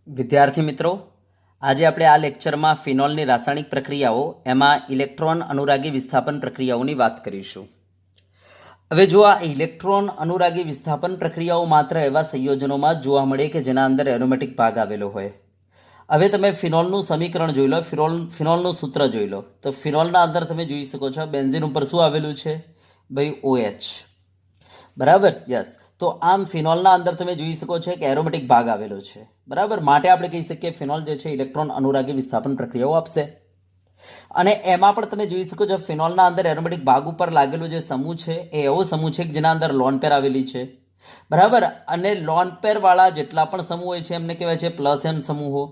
વિદ્યાર્થી મિત્રો, આજે આપણે આ લેક્ચરમાં ફિનોલની રાસાયણિક પ્રક્રિયાઓ એમાં ઇલેક્ટ્રોન અનુરાગી વિસ્થાપન પ્રક્રિયાઓની વાત કરીશું. હવે જો આ ઇલેક્ટ્રોન અનુરાગી વિસ્થાપન પ્રક્રિયાઓ માત્ર એવા સંયોજનોમાં જ જોવા મળે કે જેના અંદર એરોમેટિક ભાગ આવેલો હોય. હવે તમે ફિનોલનું સમીકરણ જોઈ લો, ફિનોલનું સૂત્ર જોઈ લો. તો ફિનોલના અંદર તમે જોઈ શકો છો બેન્ઝીન ઉપર શું આવેલું છે ભાઈ? OH. બરાબર, યસ. તો આમ ફિનોલના અંદર તમે જોઈ શકો છો કે એરોમેટિક ભાગ આવેલો છે. બરાબર, માટે આપણે કહી શકીએ ફિનોલ જે છે ઇલેક્ટ્રોન અનુરાગી વિસ્થાપન પ્રક્રિયાઓ આપશે. અને એમાં પણ તમે જોઈ શકો છો ફિનોલના અંદર એરોમેટિક ભાગ ઉપર લાગેલો જે સમૂહ છે એ એવો સમૂહ છે કે જેના અંદર લોન પેર આવેલી છે. બરાબર, અને લોન પેર વાળા જેટલા પણ સમૂહ હોય છે એમને કહેવાય છે પ્લસ એમ સમૂહો.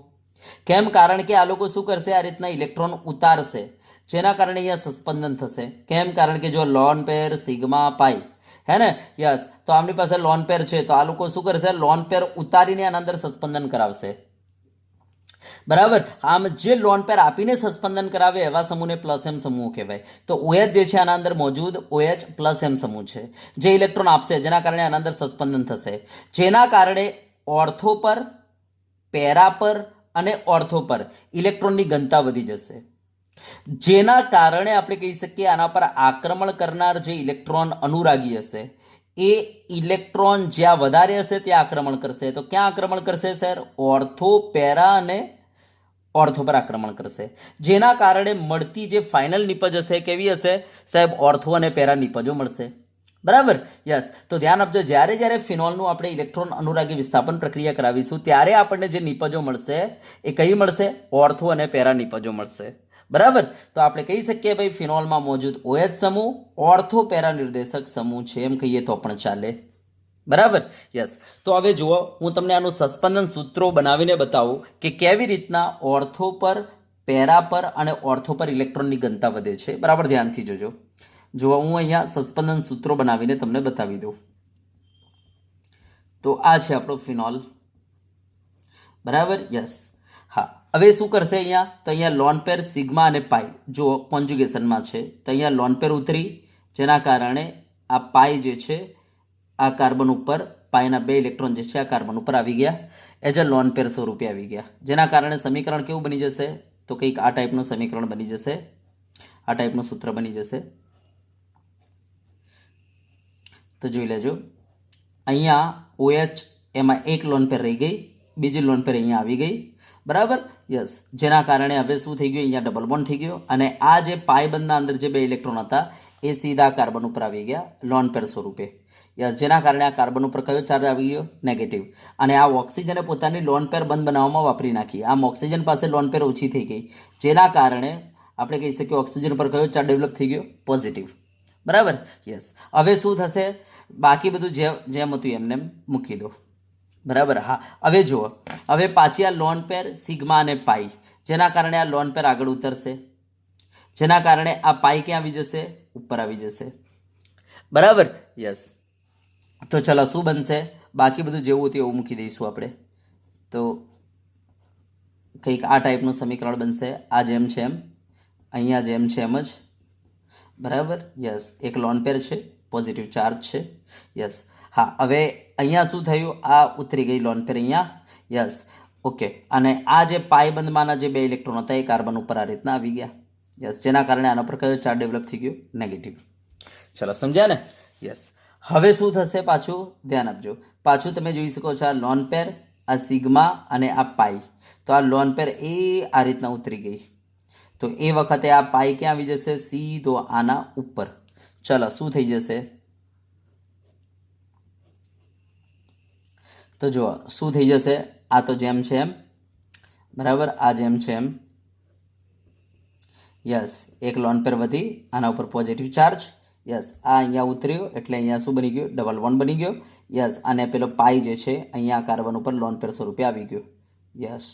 કેમ? કારણ કે આ લોકો શું કરશે? આ રીતના ઇલેક્ટ્રોન ઉતારશે, જેના કારણે અહીંયા સસ્પંદન થશે. કેમ? કારણ કે જો લોન પેર સિગ્મા પાઈ હે ને, યસ, તો આમની પાસે લોન પેર છે તો આ લોકો શું કરશે? લોન પેર ઉતારીને આના અંદર સસ્પંદન કરાવશે. બરાબર, આમ જે લોન પેર આપીને સસ્પંદન કરાવે એવા સમૂહને પ્લસ એમ સમૂહ કહેવાય. તો OH જે છે આના અંદર મોજૂદ OH પ્લસ એમ સમૂહ છે, જે ઇલેક્ટ્રોન આપશે જેના કારણે આના અંદર સસ્પંદન થશે, જેના કારણે ઓર્થો પર, પેરા પર અને ઓર્થો પર ઇલેક્ટ્રોનની ઘનતા વધી જશે, જેના કારણે આપણે કહી શકીએ આના પર આક્રમણ કરનાર જે ઇલેક્ટ્રોન અનુરાગી હશે એ ઇલેક્ટ્રોન જ્યાં વધારે હશે ત્યાં આક્રમણ કરશે. તો ક્યાં આક્રમણ કરશે સર? ઓર્થો, પેરા અને ઓર્થો પર આક્રમણ કરશે, જેના કારણે મળતી જે ફાઇનલ નિપજ હશે કેવી હશે સાહેબ? ઓર્થો અને પેરા નિપજો મળશે. બરાબર, યસ. તો ધ્યાન આપજો, જ્યારે જ્યારે ફિનોલનું આપણે ઇલેક્ટ્રોન અનુરાગી વિસ્થાપન પ્રક્રિયા કરાવીશું ત્યારે આપણને જે નિપજો મળશે એ કઈ મળશે? ઓર્થો અને પેરા નિપજો મળશે. બરાબર, તો આપણે કહી શકીએ ભાઈ ફિનોલમાં મોજૂદ OH સમૂહ ઓર્થો પેરા નિર્દેશક સમૂહ છે એમ કહીએ તો પણ ચાલે. બરાબર, યસ. તો હવે જુઓ, હું તમને આનું સસ્પંદન સૂત્રો બનાવીને બતાવું કે કેવી રીતના ઓર્થો પર, પેરા પર અને ઓર્થો પર ઇલેક્ટ્રોનની ઘનતા વધે છે. બરાબર, ધ્યાનથી જોજો. જુઓ, હું અહીંયા સસ્પંદન સૂત્રો બનાવીને તમને બતાવી દઉં. તો આ છે આપણો ફિનોલ. બરાબર, યસ. હા, હવે શું કરશે અહીંયા? તો અહીંયા લોન પેર સિગ્મા અને પાઈ જો કોન્જ્યુગેશનમાં છે, તો અહીંયા લોન પેર ઉતરી, જેના કારણે આ પાઈ જે છે આ કાર્બન ઉપર, પાઈના 2 ઇલેક્ટ્રોન જે છે આ કાર્બન ઉપર આવી ગયા, એઝ અ લોન પેર સ્વરૂપે આવી ગયા, જેના કારણે સમીકરણ કેવું બની જશે? તો કંઈક આ ટાઈપનું સમીકરણ બની જશે, આ ટાઈપનું સૂત્ર બની જશે. તો જોઈ લેજો, અહીંયા OH એમાં એક લોન પેર રહી ગઈ, બીજી લોન પેર અહીંયા આવી ગઈ. બરાબર, યસ, જેના કારણે હવે શું થઈ ગયું? અહીંયા ડબલ બોન્ડ થઈ ગયો, અને આ જે પાઈ બંધના અંદર જે 2 ઇલેક્ટ્રોન હતા એ સીધા કાર્બન ઉપર આવી ગયા લોન પેર સ્વરૂપે. યસ, જેના કારણે આ કાર્બન ઉપર કયો ચાર્જ આવી ગયો? નેગેટિવ. અને આ ઓક્સિજને પોતાની લોન પેર બંધ બનાવવામાં વાપરી નાખી. આમ ઓક્સિજન પાસે લોન પેર ઓછી થઈ ગઈ, જેના કારણે આપણે કહી શકીએ ઓક્સિજન પર કયો ચાર્જ ડેવલપ થઈ ગયો? પોઝિટિવ. બરાબર, યસ. હવે શું થશે? બાકી બધું જેમ હતું એમને મૂકી દો. બરાબર, હા. હવે જુઓ, હવે પાછી આ લોન પેર સિગ્મા અને પાઈ, જેના કારણે આ લોન પેર આગળ ઉતરશે, જેના કારણે આ પાઈ ક્યાં આવી જશે? ઉપર આવી જશે. બરાબર, યસ. તો ચલો, શું બનશે? બાકી બધું જેવું હતું એવું મૂકી દઈશું આપણે. તો કંઈક આ ટાઈપનું સમીકરણ બનશે, આ જેમ છે એમ, અહીંયા જેમ છે એમ જ. બરાબર, યસ. એક લોન પેર છે, પોઝિટિવ ચાર્જ છે, યસ. હા, હવે અહીંયા શું થયું? આ ઉતરી ગઈ લોન પેર અહીંયા, યસ, ઓકે. અને આ જે પાઈ બંધમાંના જે 2 ઇલેક્ટ્રોન હતા એ કાર્બન ઉપર આ રીતના આવી ગયા, યસ, જેના કારણે આના પર કયો ચાર્જ ડેવલપ થઈ ગયો? નેગેટિવ. ચલો, સમજ્યા ને? યસ. હવે શું થશે? પાછું ધ્યાન આપજો, પાછું તમે જોઈ શકો છો આ લોન પેર, આ સિગ્મા અને આ પાઈ. તો આ લોન પેર એ આ રીતના ઉતરી ગઈ, તો એ વખતે આ પાઈ ક્યાં આવી જશે? સીધો આના ઉપર. ચલો, શું થઈ જશે? તો જુઓ શું થઈ જશે. આ તો જેમ છે એમ, બરાબર, આ જેમ છે એમ, યસ. એક લોન પેર વધી, આના ઉપર પોઝિટિવ ચાર્જ, યસ. આ અહીંયા ઉતર્યો એટલે અહીંયા શું બની ગયું? ડબલ બોન્ડ બની ગયો, યસ. અને પેલો પાઈ જે છે અહીંયા કાર્બન ઉપર લોન પેર સ્વરૂપે આવી ગયો, યસ.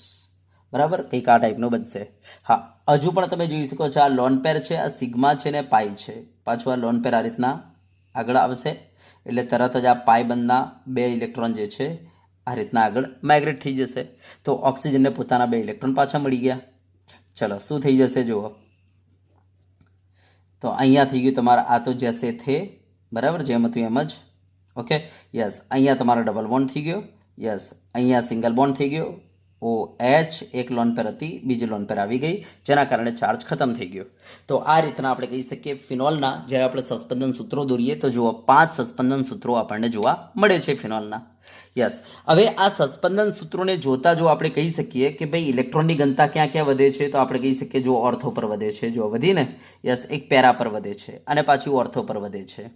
બરાબર, કંઈક આ ટાઈપનું બનશે. હા, હજુ પણ તમે જોઈ શકો છો આ લોન પેર છે, આ સિગ્મા છે ને પાઈ છે. પાછું આ લોન પેર આ રીતના આગળ આવશે એટલે તરત જ આ પાઈ બંધના 2 ઇલેક્ટ્રોન જે છે આ રીતના આગળ માઇગ્રેટ થઈ જશે. તો ઓક્સિજનને પોતાના 2 ઇલેક્ટ્રોન પાછા મળી ગયા. ચલો, શું થઈ જશે જુઓ. તો અહીંયા થઈ ગયું તમારા, આ તો જશે થે, બરાબર, જેમ હતું એમ જ, ઓકે, યસ. અહીંયા તમારો ડબલ બોન્ડ થઈ ગયો, યસ. અહીંયા સિંગલ બોન્ડ થઈ ગયો, OH એક લોન પેર હતી, બીજી લોન પેર આવી ગઈ, જેના કારણે ચાર્જ ખતમ થઈ ગયો. તો આ રીતના આપણે કહી શકીએ ફિનોલના જ્યારે આપણે સસ્પેન્શન સૂત્રો દોરીએ તો જુઓ 5 સસ્પેન્શન સૂત્રો આપણને જોવા મળે છે ફિનોલના. યસ, હવે આ સસ્પેન્શન સૂત્રોને જોતા જો આપણે કહી શકીએ કે ભાઈ ઇલેક્ટ્રોનની ઘનતા ક્યાં ક્યાં વધે છે, તો આપણે કહી શકીએ જો ઓર્થો પર વધે છે, જો વધીને યસ એક પેરા પર વધે છે અને પાછું ઓર્થો પર વધે છે.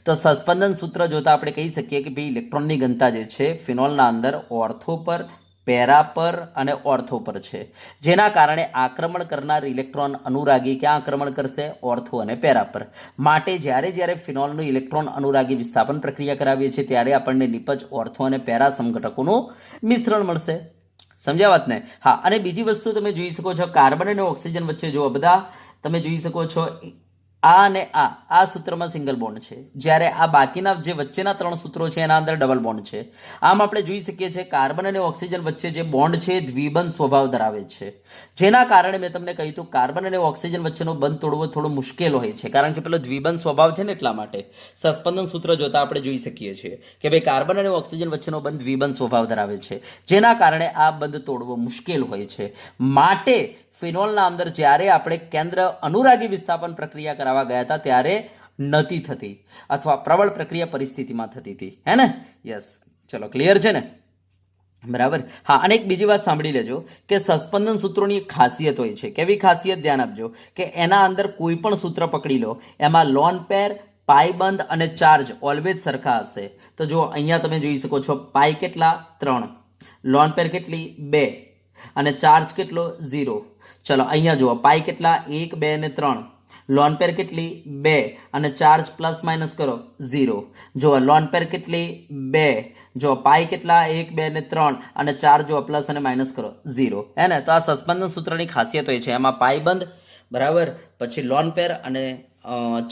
તો સસ્પેન્શન સૂત્ર જોતા આપણે કહી શકીએ કે ભાઈ ઇલેક્ટ્રોનની ઘનતા જે છે ફિનોલના અંદર ઓર્થો પર, પેરા પર અને ઓર્થો પર છે, જેના કારણે આક્રમણ કરનાર ઇલેક્ટ્રોન અનુરાગી ક્યાં આક્રમણ કરશે? ઓર્થો અને પેરા પર. માટે જ્યારે ફિનોલનું ઇલેક્ટ્રોન અનુરાગી વિસ્થાપન પ્રક્રિયા કરાવીએ છીએ ત્યારે આપણને નિપજ ઓર્થો અને પેરા સમઘટકોનું મિશ્રણ મળશે. સમજ્યા વાત ને? હા, અને બીજી વસ્તુ તમે જોઈ શકો છો કાર્બન અને ઓક્સિજન વચ્ચે જો બધા તમે જોઈ શકો છો આ અને આ સૂત્રમાં સિંગલ બોન્ડ છે, જ્યારે આ બાકીના જે વચ્ચેના 3 સૂત્રો છે એના અંદર ડબલ બોન્ડ છે. આમ આપણે જોઈ શકીએ છીએ કાર્બન અને ઓક્સિજન વચ્ચે જે બોન્ડ છે દ્વિબંધ સ્વભાવ ધરાવે છે, જેના કારણે મેં તમને કહ્યું હતું કાર્બન અને ઓક્સિજન વચ્ચેનો બંધ તોડવો થોડો મુશ્કેલ હોય છે, કારણ કે પેલો દ્વિબંધ સ્વભાવ છે ને એટલા માટે. સસ્પેન્શન સૂત્ર જોતા આપણે જોઈ શકીએ છીએ કે ભાઈ કાર્બન અને ઓક્સિજન વચ્ચેનો બંધ દ્વિબંધ સ્વભાવ ધરાવે છે, જેના કારણે આ બંધ તોડવો મુશ્કેલ હોય છે. માટે ફિનોલના અંદર જ્યારે આપણે કેન્દ્ર અનુરાગી વિસ્થાપન પ્રક્રિયા કરાવવા ગયા હતા ત્યારે નથી થતી અથવા પ્રબળ પ્રક્રિયા પરિસ્થિતિમાં થતી હતી, હે ને? યસ, ચલો ક્લિયર છે ને? બરાબર. હા, અને એક બીજી વાત સાંભળી લેજો કે સસ્પેન્શન સૂત્રોની એક ખાસિયત હોય છે. કેવી ખાસિયત? ધ્યાન આપજો કે એના અંદર કોઈ પણ સૂત્ર પકડી લો, એમાં લોન પેર, પાઈબંધ અને ચાર્જ ઓલવેઝ સરખા હશે. તો જો અહીંયા તમે જોઈ શકો છો પાઈ કેટલા? 3, લોન પેર કેટલી? 2 અને ચાર્જ કેટલો? 0. ચલો અહીંયા જુઓ પાઈ કેટલા? 1, 2 અને 3. લોન પેર કેટલી? 2 અને ચાર્જ પ્લસ માઇનસ કરો 0. જો લોન પેર કેટલી? 2. જો પાઈ કેટલા? 1, 2 અને 3 અને ચાર્જ જો પ્લસ અને માઇનસ કરો 0, હે ને? તો આ સસ્પેન્શન સૂત્રની ખાસિયત હોય છે. એમાં પાઈ બંધ, બરાબર, પછી લોન પેર અને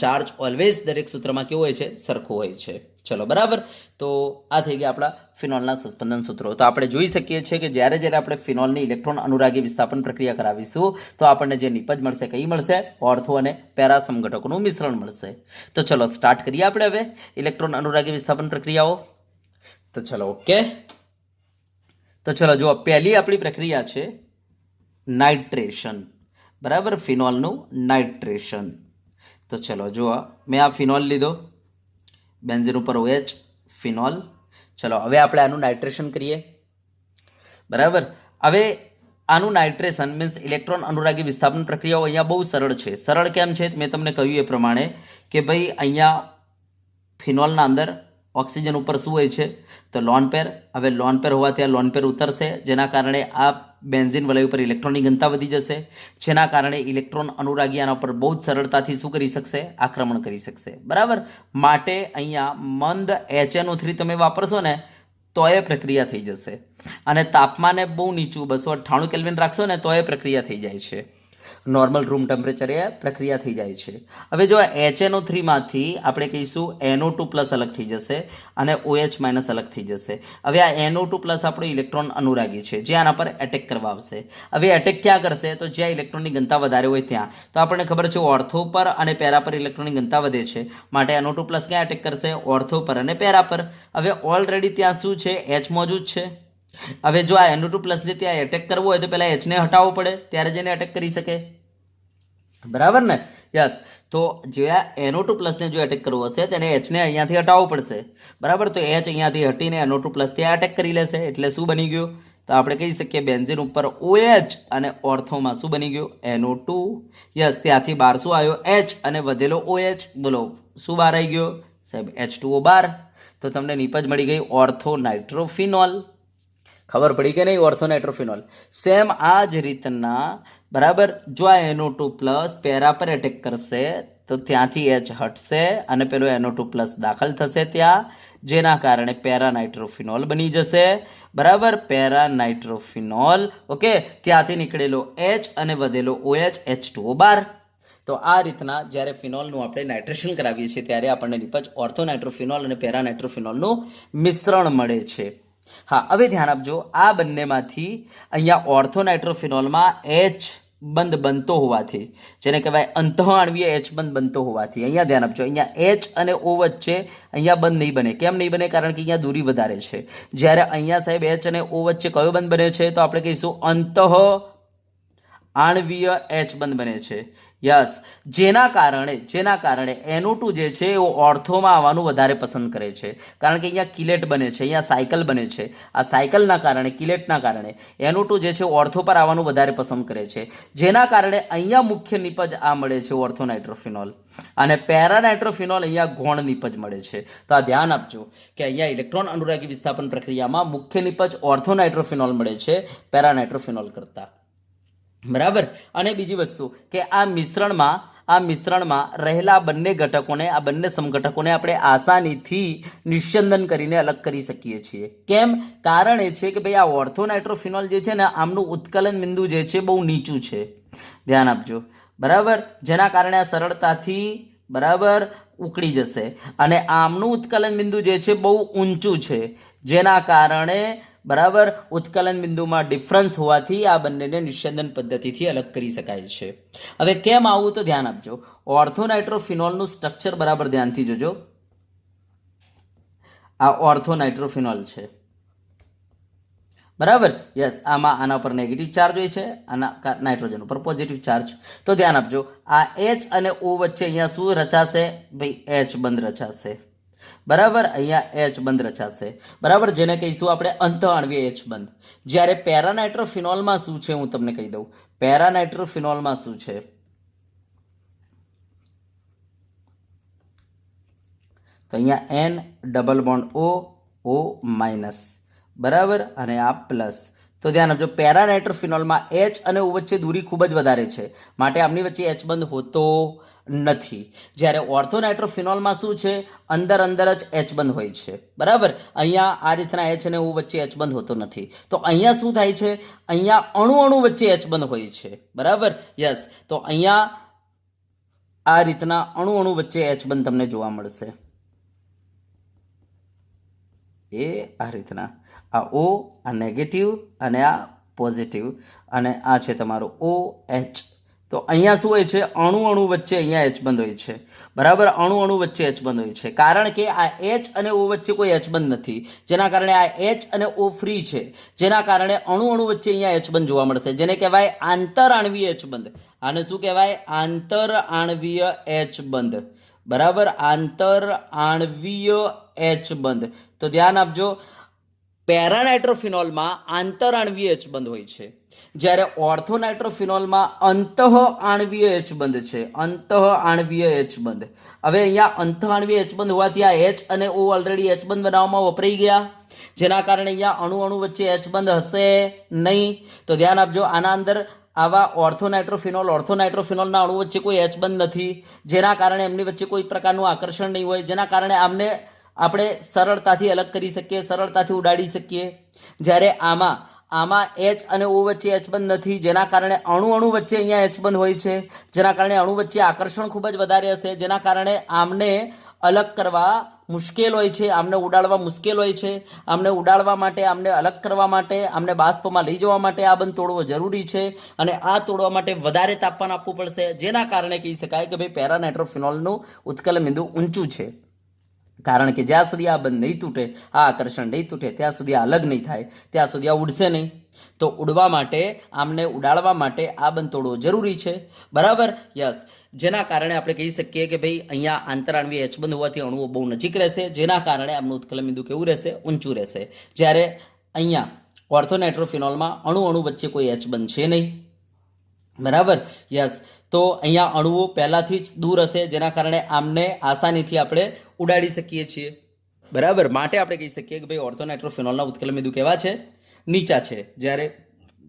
ચાર્જ ઓલવેઝ દરેક સૂત્રમાં કેવું હોય છે? સરખું હોય છે. ચલો બરાબર. તો આ થઈ ગયા આપણા ફિનોલના સસ્પેન્શન સૂત્રો. તો આપણે જોઈ શકીએ છીએ કે જ્યારે આપણે ફિનોલની ઇલેક્ટ્રોન અનુરાગી વિસ્થાપન પ્રક્રિયા કરાવીશું તો આપણને જે નિપજ મળશે કઈ મળશે? ઓર્થો અને પેરા સમઘટકોનું મિશ્રણ મળશે. તો ચલો સ્ટાર્ટ કરીએ આપણે હવે ઇલેક્ટ્રોન અનુરાગી વિસ્થાપન પ્રક્રિયાઓ. તો ચલો ઓકે. તો ચલો જુઓ, પહેલી આપણી પ્રક્રિયા છે નાઇટ્રેશન. બરાબર, ફિનોલનું નાઇટ્રેશન. તો ચલો જુઓ, મેં આ ફિનોલ લીધો, બેન્ઝીન ઉપર OH, ફિનોલ. ચલો હવે આપણે આનું નાઇટ્રેશન કરીએ. બરાબર. હવે આનું નાઇટ્રેશન મીન્સ ઇલેક્ટ્રોન અનુરાગી વિસ્થાપન પ્રક્રિયાઓ અહીંયા બહુ સરળ છે. સરળ કેમ છે? મેં તમને કહ્યું એ પ્રમાણે કે ભાઈ અહીંયા ફિનોલના અંદર ઓક્સિજન ઉપર શું હોય છે? તો લોન પેર. હવે લોન પેર હોવાથી આ લોન પેર ઉતરશે, જેના કારણે આ બેન્ઝીન વલય ઉપર ઇલેક્ટ્રોનની ઘનતા વધી જશે, જેના કારણે ઇલેક્ટ્રોન અનુરાગી આના ઉપર બહુ જ સરળતાથી શું કરી શકશે? આક્રમણ કરી શકશે. બરાબર. માટે અહીંયા મંદ HNO3 તમે વાપરશો ને તો એ પ્રક્રિયા થઈ જશે, અને તાપમાને બહુ નીચું 298 કેલ્વિન રાખશો ને તો એ પ્રક્રિયા થઈ જાય છે. નોર્મલ રૂમ ટેમ્પરેચરે પ્રક્રિયા થઈ જાય છે. હવે જો HNO3 માંથી આપણે કહીશું NO2+ અલગ થઈ જશે અને OH- અલગ થઈ જશે. હવે આ NO2+ આપણો ઇલેક્ટ્રોન અનુરાગી છે, જે આના પર એટેક કરવા આવશે. હવે એટેક ક્યાં કરશે? તો જ્યાં ઇલેક્ટ્રોનની ઘનતા વધારે હોય ત્યાં. તો આપણને ખબર છે ઓર્થો પર અને પેરા પર ઇલેક્ટ્રોનની ઘનતા વધે છે, માટે NO2+ ક્યાં એટેક કરશે? ઓર્થો પર અને પેરા પર. હવે ઓલરેડી ત્યાં શું છે? H મોજૂદ છે. હવે જો આ NO2+ ને ત્યાં એટેક કરવો હોય તો પહેલા H ને હટાવવો પડે, ત્યારે જેને એટેક કરી શકે. બરાબર ને? યસ. તો જે NO2+ ને જો એટેક કરવો હશે તેને H ને અહીંયાથી હટાવવું પડશે. બરાબર. તો H અહીંયાથી હટીને NO2+ ત્યાં એટેક કરી લેશે. એટલે શું બની ગયું? તો આપણે કહી શકીએ બેન્ઝીન ઉપર OH અને ઓર્થોમાં શું બની ગયું? NO2. યસ, ત્યાંથી બહાર શું આવ્યો? H અને વધેલો OH. બોલો શું બહાર આવી ગયો સાહેબ? H2O બહાર. તો તમને નિપજ મળી ગઈ ઓર્થો નાઇટ્રોફિનોલ. ખબર પડી કે નહીં? Ortho nitrophenol. સેમ આ જ રીતના, બરાબર, જો આ NO2+ પેરા પર એટેક કરશે તો ત્યાંથી H હટશે અને પેલો NO2+ દાખલ થશે ત્યાં, જેના કારણે પેરા નાઇટ્રોફિનોલ બની જશે. બરાબર, પેરા નાઇટ્રોફિનોલ. ઓકે. ત્યાંથી નીકળેલો H અને વધેલો OH, H2O બહાર. તો આ રીતના જ્યારે ફિનોલનું આપણે નાઇટ્રેશન કરાવીએ છીએ ત્યારે આપણને નિપજ ઓર્થો નાઇટ્રોફિનોલ અને પેરા નાઇટ્રોફિનોલનું મિશ્રણ મળે છે. હા, હવે ધ્યાન આપજો, આ બંનેમાંથી અહીંયા ઓર્થો નાઇટ્રોફિનોલમાં H બંધ બનતો હોવાથી, જેને કહેવાય અંતઃઆણવીય એચ બંધ બનતો હોવાથી, અહીંયા ધ્યાન આપજો, અહીંયા એચ અને ઓ વચ્ચે અહીંયા બંધ નહીં બને. કેમ નહીં બને? કારણ કે અહીંયા દૂરી વધારે છે. જ્યારે અહીંયા સાહેબ એચ અને ઓ વચ્ચે કયો બંધ બને છે? તો આપણે કહીશું અંતઃ આણવીય એચ બંધ બને છે. યસ, જેના કારણે NO2 જે છે એ ઓર્થોમાં આવવાનું વધારે પસંદ કરે છે. કારણ કે અહીંયા કિલેટ બને છે, અહીંયા સાયકલ બને છે. આ સાયકલના કારણે, કિલેટના કારણે NO2 જે છે ઓર્થો પર આવવાનું વધારે પસંદ કરે છે. જેના કારણે અહીંયા મુખ્ય નિપજ આ મળે છે ઓર્થો નાઇટ્રોફિનોલ, અને પેરા નાઇટ્રોફિનોલ અહીંયા ગૌણ નિપજ મળે છે. તો આ ધ્યાન આપજો કે અહીંયા ઇલેક્ટ્રોન અનુરાગી વિસ્થાપન પ્રક્રિયામાં મુખ્ય નિપજ ઓર્થો નાઇટ્રોફિનોલ મળે છે પેરા નાઇટ્રોફિનોલ કરતા. બરાબર. અને બીજી વસ્તુ કે આ મિશ્રણમાં રહેલા બંને ઘટકોને, આ બંને સમઘટકોને આપણે આસાનીથી નિસ્યંદન કરીને અલગ કરી શકીએ છીએ. કેમ? કારણ એ છે કે ભાઈ આ ઓર્થો નાઇટ્રોફિનોલ જે છે ને આમનું ઉત્કલન બિંદુ જે છે બહુ નીચું છે. ધ્યાન આપજો. બરાબર. જેના કારણે આ સરળતાથી બરાબર ઉકળી જશે. અને આમનું ઉત્કલન બિંદુ જે છે બહુ ઊંચું છે, જેના કારણે બરાબર ઉત્કલન બિંદુમાં ડિફરન્સ હોવાથી આ બંનેને નિસ્યંદન પદ્ધતિથી અલગ કરી શકાય છે. હવે કેમ આવું? તો ધ્યાન આપજો. ઓર્થો નાઇટ્રોફિનોલનું સ્ટ્રક્ચર બરાબર ધ્યાનથી જોજો. આ ઓર્થો નાઇટ્રોફિનોલ છે. બરાબર. યસ, આના પર નેગેટિવ ચાર્જ હોય છે, આના નાઇટ્રોજન ઉપર પોઝિટિવ ચાર્જ. તો ધ્યાન આપજો, આ એચ અને ઓ વચ્ચે અહીંયા શું રચાશે? ભાઈ એચ બંધ રચાશે. બરાબર. અહીંયા એચ બંધ રચાશે. બરાબર, જેને કહીશું આપણે અંતઃઆણવીય એચ બંધ. જ્યારે પેરાનાઇટ્રોફિનોલમાં શું છે હું તમને કહી દઉં. પેરાનાઇટ્રોફિનોલમાં શું છે? તો અહીંયા N double bond O minus. બરાબર. અને આ પ્લસ. તો ધ્યાન આપજો, પેરાનાઇટ્રોફિનોલમાં એચ અને ઓ વચ્ચે દૂરી ખૂબ જ વધારે છે, માટે આમની વચ્ચે એચ બંધ હોતો નથી. જ્યારે ઓર્થો નાઇટ્રોફિનોલમાં શું છે? અંદર જ એચ બંધ હોય છે. બરાબર. અહીંયા આ રીતના એચ અને ઓ વચ્ચે એચ બંધ હોતો નથી. તો અહીંયા શું થાય છે? અહીંયા અણુ વચ્ચે એચ બંધ હોય છે. બરાબર. યસ, તો અહીંયા આ રીતના અણુ વચ્ચે એચ બંધ તમને જોવા મળશે. આ રીતના આ ઓ, આ નેગેટિવ અને આ પોઝિટિવ, અને આ છે તમારું ઓ એચ. તો અહીંયા શું હોય છે? અણુ વચ્ચે અહીંયા એચ બંધ હોય છે. બરાબર. અણુ વચ્ચે એચ બંધ હોય છે, કારણ કે આ એચ અને ઓ વચ્ચે કોઈ એચ બંધ નથી, જેના કારણે આ એચ અને ઓ ફ્રી છે. જેના કારણે અણુ વચ્ચે અહીંયા એચ બંધ જોવા મળશે, જેને કહેવાય આંતરઆણવીય એચ બંધ. આને શું કહેવાય? આંતરઆણવીય એચ બંધ. બરાબર. આંતરઆણવીય એચ બંધ. તો ધ્યાન આપજો, પેરાનાઇટ્રોફિનોલમાં આંતરઆણવીય એચ બંધ હોય છે, જ્યારે ઓર્થો નાઇટ્રોફિનોલમાં અંતઃઆણવીય એચ બંધ છે. અંતઃઆણવીય એચ બંધ. હવે અહીંયા અંતઃઆણવીય એચ બંધ હોવાથી આ એચ અને ઓ ઓલરેડી એચ બંધ બનાવવામાં વપરાઈ ગયા, જેના કારણે અહીંયા અણુ વચ્ચે એચ બંધ હશે નહીં. તો ધ્યાન આપજો, આના અંદર આવા ઓર્થો નાઇટ્રોફિનોલના અણુ વચ્ચે કોઈ એચ બંધ નથી, જેના કારણે એમની વચ્ચે કોઈ પ્રકારનું આકર્ષણ નહીં હોય, જેના કારણે આમને આપણે સરળતાથી અલગ કરી શકીએ, સરળતાથી ઉડાડી શકીએ. જ્યારે આમાં એચ અને ઓ વચ્ચે એચ બંધ નથી, જેના કારણે અણુ વચ્ચે અહીંયા એચ બંધ હોય છે, જેના કારણે અણુ વચ્ચે આકર્ષણ ખૂબ જ વધારે હશે, જેના કારણે આમને અલગ કરવા મુશ્કેલ હોય છે, આમને ઉડાડવા મુશ્કેલ હોય છે. આમને ઉડાડવા માટે, આમને અલગ કરવા માટે, આમને બાષ્પમાં લઈ જવા માટે આ બંધ તોડવો જરૂરી છે, અને આ તોડવા માટે વધારે તાપમાન આપવું પડશે, જેના કારણે કહી શકાય કે ભાઈ પેરાનાઇટ્રોફિનોલનું ઉત્કલન બિંદુ ઊંચું છે. કારણ કે જ્યાં સુધી આ બંધ નહીં તૂટે, આ આકર્ષણ નહીં તૂટે, ત્યાં સુધી આ અલગ નહીં થાય, ત્યાં સુધી આ ઉડશે નહીં. તો ઉડવા માટે, આમને ઉડાડવા માટે આ બંધ તોડવો જરૂરી છે. બરાબર. યસ, જેના કારણે આપણે કહી શકીએ કે ભાઈ અહીંયા આંતરઆણવીય એચ બંધ હોવાથી અણુઓ બહુ નજીક રહેશે, જેના કારણે આમનું ઉત્કલન બિંદુ કેવું રહેશે? ઊંચું રહેશે. જ્યારે અહીંયા ઓર્થો નાઇટ્રોફિનોલમાં અણુ વચ્ચે કોઈ એચ બંધ છે નહીં. બરાબર. યસ, તો અહીંયા અણુઓ પહેલાથી જ દૂર હશે, જેના કારણે આમને આસાનીથી આપણે ઉડાડી શકીએ છીએ. બરાબર. માટે આપણે કહી શકીએ કે ભાઈ ઓર્થો નાઇટ્રોફિનોલના ઉત્કલન બિંદુ કેવા છે? નીચા છે. જ્યારે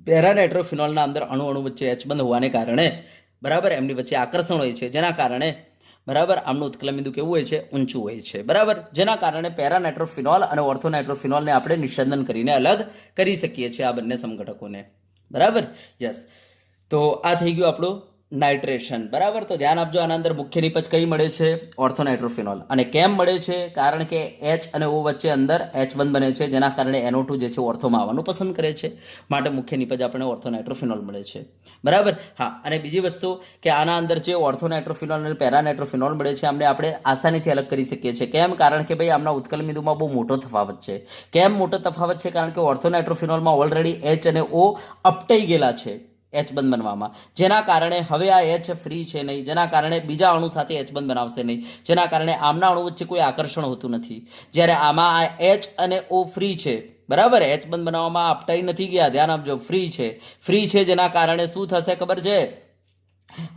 પેરાનાઇટ્રોફિનોલના અંદર અણુ વચ્ચે એચ બંધ હોવાને કારણે બરાબર એમની વચ્ચે આકર્ષણ હોય છે, જેના કારણે બરાબર આમનું ઉત્કલન બિંદુ કેવું હોય છે? ઊંચું હોય છે. બરાબર. જેના કારણે પેરાનાઇટ્રોફિનોલ અને ઓર્થો નાઇટ્રોફિનોલને આપણે નિસ્યંદન કરીને અલગ કરી શકીએ છીએ, આ બંને સમઘટકોને. બરાબર. યસ, તો આ થઈ ગયું આપણું નાઇટ્રેશન, બરાબર. તો ધ્યાન આપજો, આના અંદર મુખ્ય નિપજ કઈ મળે છે? ઓર્થોનાઇટ્રોફિનોલ. અને કેમ મળે છે? કારણ કે H અને O વચ્ચે અંદર H1 બને છે, જેના કારણે NO2 જે છે ઓર્થોમાં આવવાનું પસંદ કરે છે, માટે મુખ્ય નિપજ આપણે ઓર્થોનાઇટ્રોફિનોલ મળે છે, બરાબર. હા, અને બીજી વસ્તુ કે આના અંદર જે ઓર્થોનાઇટ્રોફિનોલ અને પેરાનાઇટ્રોફિનોલ મળે છે આમને આપણે આસાનીથી અલગ કરી શકીએ છીએ. કેમ? કારણ કે ભાઈ આમના ઉત્કલ બિંદુમાં બહુ મોટો તફાવત છે. કેમ મોટો તફાવત છે? કારણ કે ઓર્થોનાઇટ્રોફિનોલમાં ઓલરેડી H અને O અપટાઈ ગયેલા છે H બંધ બનવામાં, જેના કારણે હવે આ H ફ્રી છે નહીં, જેના કારણે બીજા અણુ સાથે H બંધ બનાવશે નહીં, જેના કારણે આમના અણુ વચ્ચે કોઈ આકર્ષણ હોતું નથી. જ્યારે આમાં આ H અને O ફ્રી છે, બરાબર, H બંધ બનાવવામાં અપટાઈ નથી ગયા, ધ્યાન આપજો, ફ્રી છે, જેના કારણે શું થશે ખબર છે?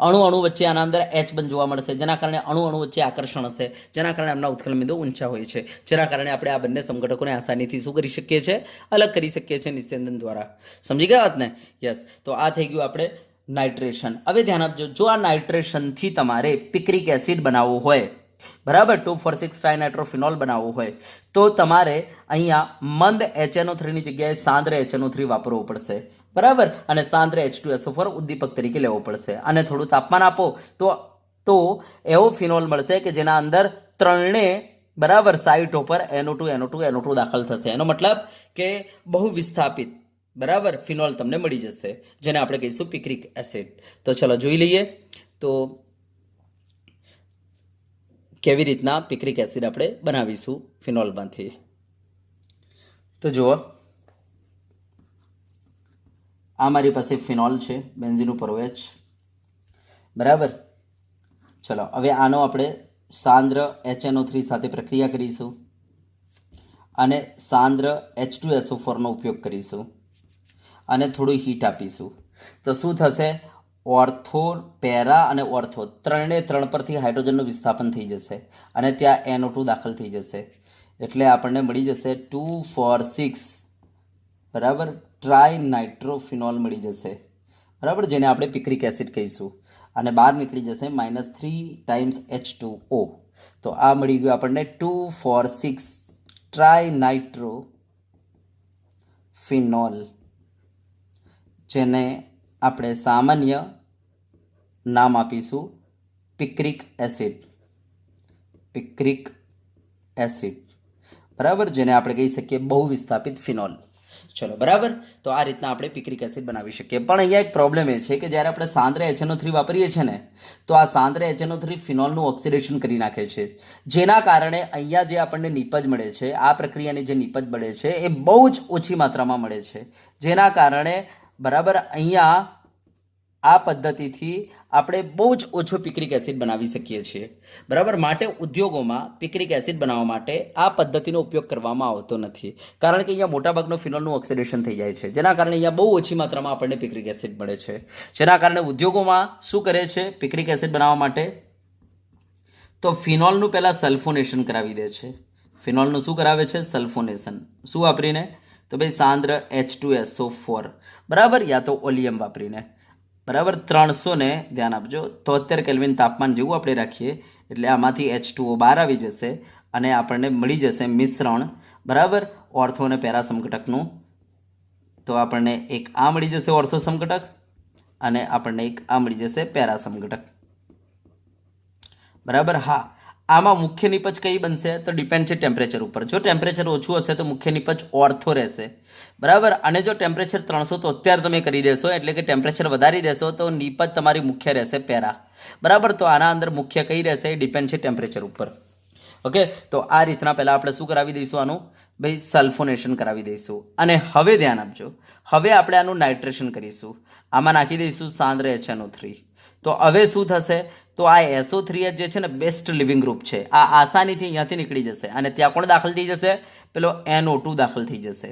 અણુ વચ્ચે આના અંદર H બંધ જોવા મળશે, જેના કારણે અણુ વચ્ચે આકર્ષણ હશે, જેના કારણે એમના ઉત્કલ બિંદુ ઊંચા હોય છે, જેના કારણે આપણે આ બંને સમઘટકોને આસાનીથી શું કરી શકીએ છીએ? અલગ કરી શકીએ છીએ નિસ્યંદન દ્વારા. સમજી ગયા વાત ને? યસ. તો આ થઈ ગયું આપણે નાઇટ્રેશન. હવે ધ્યાન આપજો, જો આ નાઇટ્રેશનથી તમારે પિક્રિક એસિડ બનાવવું હોય, બરાબર, 2,4,6 ટ્રાઇનાઇટ્રોફિનોલ બનાવવું હોય, તો તમારે અહીંયા મંદ HNO3 ની જગ્યાએ સાંદ્ર HNO3 વાપરવું પડશે, બરાબર, અને સાંદ્ર H2SO4 ઉદ્દીપક તરીકે લેવો પડશે, અને થોડું તાપમાન આપો તો એવો ફિનોલ મળશે કે જેના અંદર ત્રણે, બરાબર, સાઇટો પર NO2 દાખલ થશે. એનો મતલબ કે બહુ વિસ્થાપિત, બરાબર, ફિનોલ તમને મળી જશે, જેને આપણે કહીશું પિક્રિક એસિડ. તો ચલો જોઈ લઈએ તો કેવી રીતના પિક્રિક એસિડ આપણે બનાવીશું ફિનોલમાંથી. તો જુઓ, આ મારી પાસે ફિનોલ છે, બેન્ઝીન ઉપર OH, બરાબર. ચલો હવે આનો આપણે સાંદ્ર HNO3 સાથે પ્રક્રિયા કરીશું અને સાંદ્ર H2SO4 નો ઉપયોગ કરીશું અને થોડું હીટ આપીશું. તો શું થશે? ઓર્થો, પેરા અને ઓર્થો ત્રણ પરથી હાઇડ્રોજનનું વિસ્થાપન થઈ જશે અને ત્યાં NO2 દાખલ થઈ જશે, એટલે આપણને મળી જશે 2,4,6, બરાબર, ટ્રાઇનાઇટ્રોફિનોલ મળી જશે, બરાબર, જેને આપણે પિક્રિક એસિડ કહીશું, અને બહાર નીકળી જશે -3 ટાઈમ્સ H2O. તો આ મળી ગયું આપણને 2,4,6 ટ્રાઇનાઇટ્રોફિનોલ, જેને આપણે સામાન્ય નામ આપીશું પિક્રિક એસિડ, બરાબર, જેને આપણે કહી શકીએ બહુ વિસ્થાપિત ફિનોલ. ચલો, બરાબર. તો આ રીતના આપણે પિક્રિક એસિડ બનાવી શકીએ. પણ અહીંયા એક પ્રોબ્લેમ એ છે કે જ્યારે આપણે સાંદ્ર HNO3 વાપરીએ છીએ ને, તો આ સાંદ્ર HNO3 ફિનોલનું ઓક્સિડેશન કરી નાખે છે, જેના કારણે અહીંયા જે આપણને નિપજ મળે છે, આ પ્રક્રિયાની જે નિપજ મળે છે એ બહુ જ ઓછી માત્રામાં મળે છે, જેના કારણે, બરાબર, અહીંયા આ પદ્ધતિથી આપણે બહુ જ ઓછો પિક્રિક એસિડ બનાવી શકીએ છીએ, બરાબર. માટે ઉદ્યોગોમાં પિક્રિક એસિડ બનાવવા માટે આ પદ્ધતિનો ઉપયોગ કરવામાં આવતો નથી, કારણ કે અહીંયા મોટાભાગનો ફિનોલનું ઓક્સિડેશન થઈ જાય છે, જેના કારણે અહીંયા બહુ ઓછી માત્રામાં આપણને પિક્રિક એસિડ મળે છે, જેના કારણે ઉદ્યોગોમાં શું કરે છે પિક્રિક એસિડ બનાવવા માટે? તો ફિનોલનું પહેલાં સલ્ફોનેશન કરાવી દે છે. ફિનોલનું શું કરાવે છે? સલ્ફોનેશન. શું વાપરીને? તો ભાઈ સાંદ્ર H2SO4, બરાબર, યા તો ઓલિયમ વાપરીને, બરાબર. 300 ને ધ્યાન આપજો 73 કેલ્વિન તાપમાન જેવું આપણે રાખીએ, એટલે આમાંથી H2O બહાર આવી જશે અને આપણને મળી જશે મિશ્રણ, બરાબર, ઓર્થો અને પેરા સમઘટકનું. તો આપણને એક આ મળી જશે ઓર્થો સમઘટક અને આપણને એક આ મળી જશે પેરા સમઘટક, બરાબર. હા, આમાં મુખ્ય નિપજ કઈ બનશે? તો ડિપેન્ડ છે ટેમ્પરેચર ઉપર. જો ટેમ્પરેચર ઓછું હશે તો મુખ્ય નિપજ ઓર્થો રહેશે, બરાબર, અને જો ટેમ્પરેચર 373 તમે કરી દેશો, એટલે કે ટેમ્પરેચર વધારી દેશો, તો નિપજ તમારી મુખ્ય રહેશે પેરા, બરાબર. તો આના અંદર મુખ્ય કઈ રહેશે? ડિપેન્ડ છે ટેમ્પરેચર ઉપર. ઓકે, તો આ રીતના પહેલાં આપણે શું કરાવી દઈશું? આનું ભાઈ સલ્ફોનેશન કરાવી દઈશું. અને હવે ધ્યાન આપજો, હવે આપણે આનું નાઇટ્રેશન કરીશું. આમાં નાખી દઈશું સાંદ્ર HNO3. તો હવે શું થશે? તો આ SO3 જે છે ને બેસ્ટ લિવિંગ ગ્રુપ છે, આ આસાનીથી અહીંયાથી નીકળી જશે અને ત્યાં કોણ દાખલ થઈ જશે? પેલો NO2 દાખલ થઈ જશે,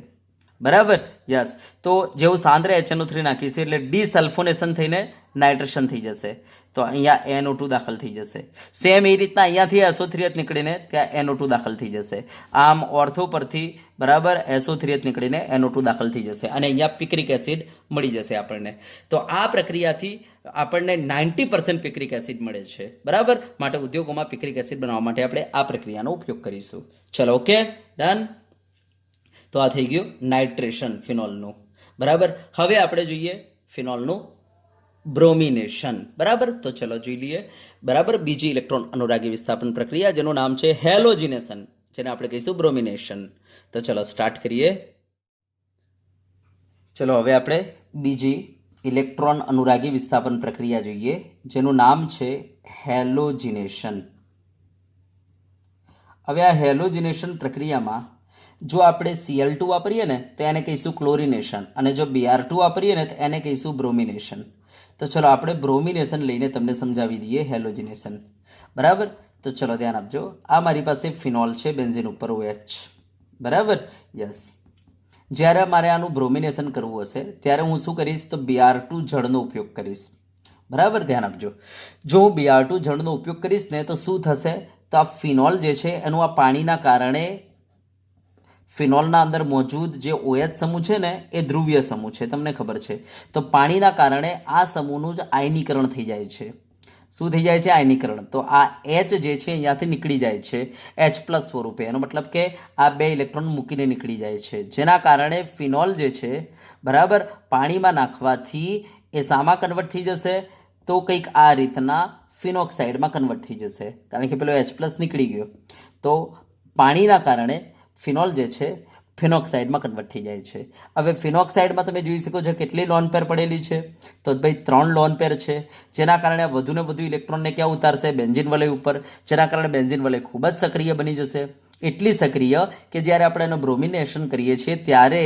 બરાબર. યસ. તો જેવું સાંદ્ર HNO3 નાખીશું એટલે ડિસલ્ફોનેશન થઈને નાઇટ્રેશન થઈ જશે, તો અહીંયા NO2 દાખલ થઈ જશે. સેમ એ રીતના અહીંયાથી SO3 નીકળીને ત્યાં NO2 દાખલ થઈ જશે. આમ ઓર્થો પરથી, બરાબર, SO3 નીકળીને NO2 દાખલ થઈ જશે અને અહીંયા પિક્રિક એસિડ મળી જશે આપણને. તો આ પ્રક્રિયાથી આપણને 90% પિક્રિક એસિડ મળે છે, બરાબર. માટે ઉદ્યોગોમાં પિક્રિક એસિડ બનાવવા માટે આપણે આ પ્રક્રિયાનો ઉપયોગ કરીશું. ચલો, ઓકે, ડન. તો આ થઈ ગયું નાઇટ્રેશન ફિનોલનું, બરાબર. હવે આપણે જોઈએ ફિનોલનું બ્રોમિનેશન. બરાબર, તો ચલો જોઈ લઈએ. બરાબર, બીજી ઇલેક્ટ્રોન અનુરાગી વિસ્થાપન પ્રક્રિયા જેનું નામ છે હેલોજિનેશન, જેને આપણે કહીશું બ્રોમિનેશન. તો ચલો સ્ટાર્ટ કરીએ. ચલો હવે આપણે બીજી ઇલેક્ટ્રોન અનુરાગી વિસ્થાપન પ્રક્રિયા જોઈએ જેનું નામ છે હેલોજિનેશન. હવે આ હેલોજિનેશન પ્રક્રિયામાં જો આપણે Cl2 વાપરીએ ને તો એને કહીશું ક્લોરિનેશન, અને જો Br2 વાપરીએ ને તો એને કહીશું બ્રોમિનેશન. તો ચલો આપણે બ્રોમિનેશન લઈને તમને સમજાવી દઈએ હેલોજિનેશન. બરાબર, તો ચલો ધ્યાન આપજો. આ મારી પાસે ફિનોલ છે, બેન્ઝીન ઉપર OH. બરાબર, યસ. જ્યારે મારે આનું બ્રોમિનેશન કરવું હશે ત્યારે હું શું કરીશ તો Br2 જળનો ઉપયોગ કરીશ. બરાબર, ધ્યાન આપજો. જો હું Br2 જળનો ઉપયોગ કરીશ ને તો શું થશે તો આ ફિનોલ જે છે એનું આ પાણીના કારણે ફિનોલના અંદર મોજૂદ જે OH સમૂહ છે ને એ ધ્રુવીય સમૂહ છે, તમને ખબર છે. તો પાણીના કારણે આ સમૂહનું જ આયનીકરણ થઈ જાય છે. શું થઈ જાય છે? આયનીકરણ. તો આ H જે છે અહીંયાથી નીકળી જાય છે H+ સ્વરૂપે. એનો મતલબ કે આ બે ઇલેક્ટ્રોન મૂકીને નીકળી જાય છે, જેના કારણે ફિનોલ જે છે બરાબર પાણીમાં નાખવાથી એ શામાં કન્વર્ટ થઈ જશે તો કંઈક આ રીતના ફિનોક્સાઇડમાં કન્વર્ટ થઈ જશે, કારણ કે પેલો H+ નીકળી ગયો. તો પાણીના કારણે ફિનોલ જે છે ફિનોક્સાઇડમાં કન્વર્ટ થઈ જાય છે. હવે ફિનોક્સાઇડમાં તમે જોઈ શકો છો કેટલી લોન પેર પડેલી છે તો ભાઈ 3 લોન પેર છે, જેના કારણે વધુને વધુ ઇલેક્ટ્રોનને ક્યાં ઉતારશે? બેન્ઝીન વલય ઉપર, જેના કારણે બેન્ઝીન વલય ખૂબ જ સક્રિય બની જશે. એટલી સક્રિય કે જ્યારે આપણે એનું બ્રોમિનેશન કરીએ છીએ ત્યારે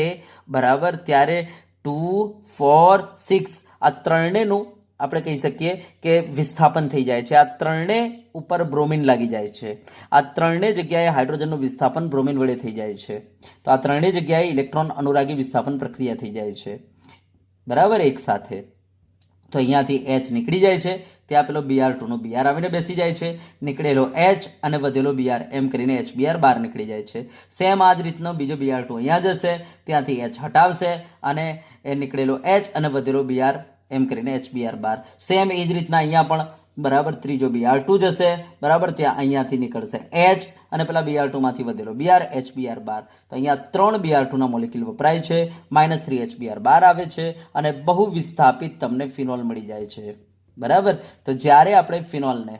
બરાબર ત્યારે 2, 4, 6 આ ત્રણેયનું આપણે કહી શકીએ કે વિસ્થાપન થઈ જાય છે. આ ત્રણે ઉપર બ્રોમિન લાગી જાય છે. આ ત્રણે જગ્યાએ હાઇડ્રોજનનું વિસ્થાપન બ્રોમિન વડે થઈ જાય છે. તો આ ત્રણેય જગ્યાએ ઇલેક્ટ્રોન અનુરાગી વિસ્થાપન પ્રક્રિયા થઈ જાય છે. બરાબર, એક સાથે. તો અહીંયાથી H નીકળી જાય છે, ત્યાં પેલો Br2 નો Br આવીને બેસી જાય છે, નીકળેલો H અને વધેલો Br એમ કરીને HBr બહાર નીકળી જાય છે. સેમ આ જ રીતનો બીજો Br2 અહીંયા જશે, ત્યાંથી H હટાવશે અને એ નીકળેલો H અને વધેલો Br એમ કરીને HBr બાર. સેમ એ જ રીતના અહીંયા પણ બરાબર ત્રીજો Br2 જશે, બરાબર ત્યાં અહીંયાથી નીકળશે H અને પેલા Br2 માંથી વધેલો Br HBr બાર. તો અહીંયા 3 Br2 ના મોલેક્યુલ વપરાય છે, -3 HBr બાર આવે છે અને બહુ વિસ્થાપિત તમને ફિનોલ મળી જાય છે. બરાબર, તો જ્યારે આપણે ફિનોલને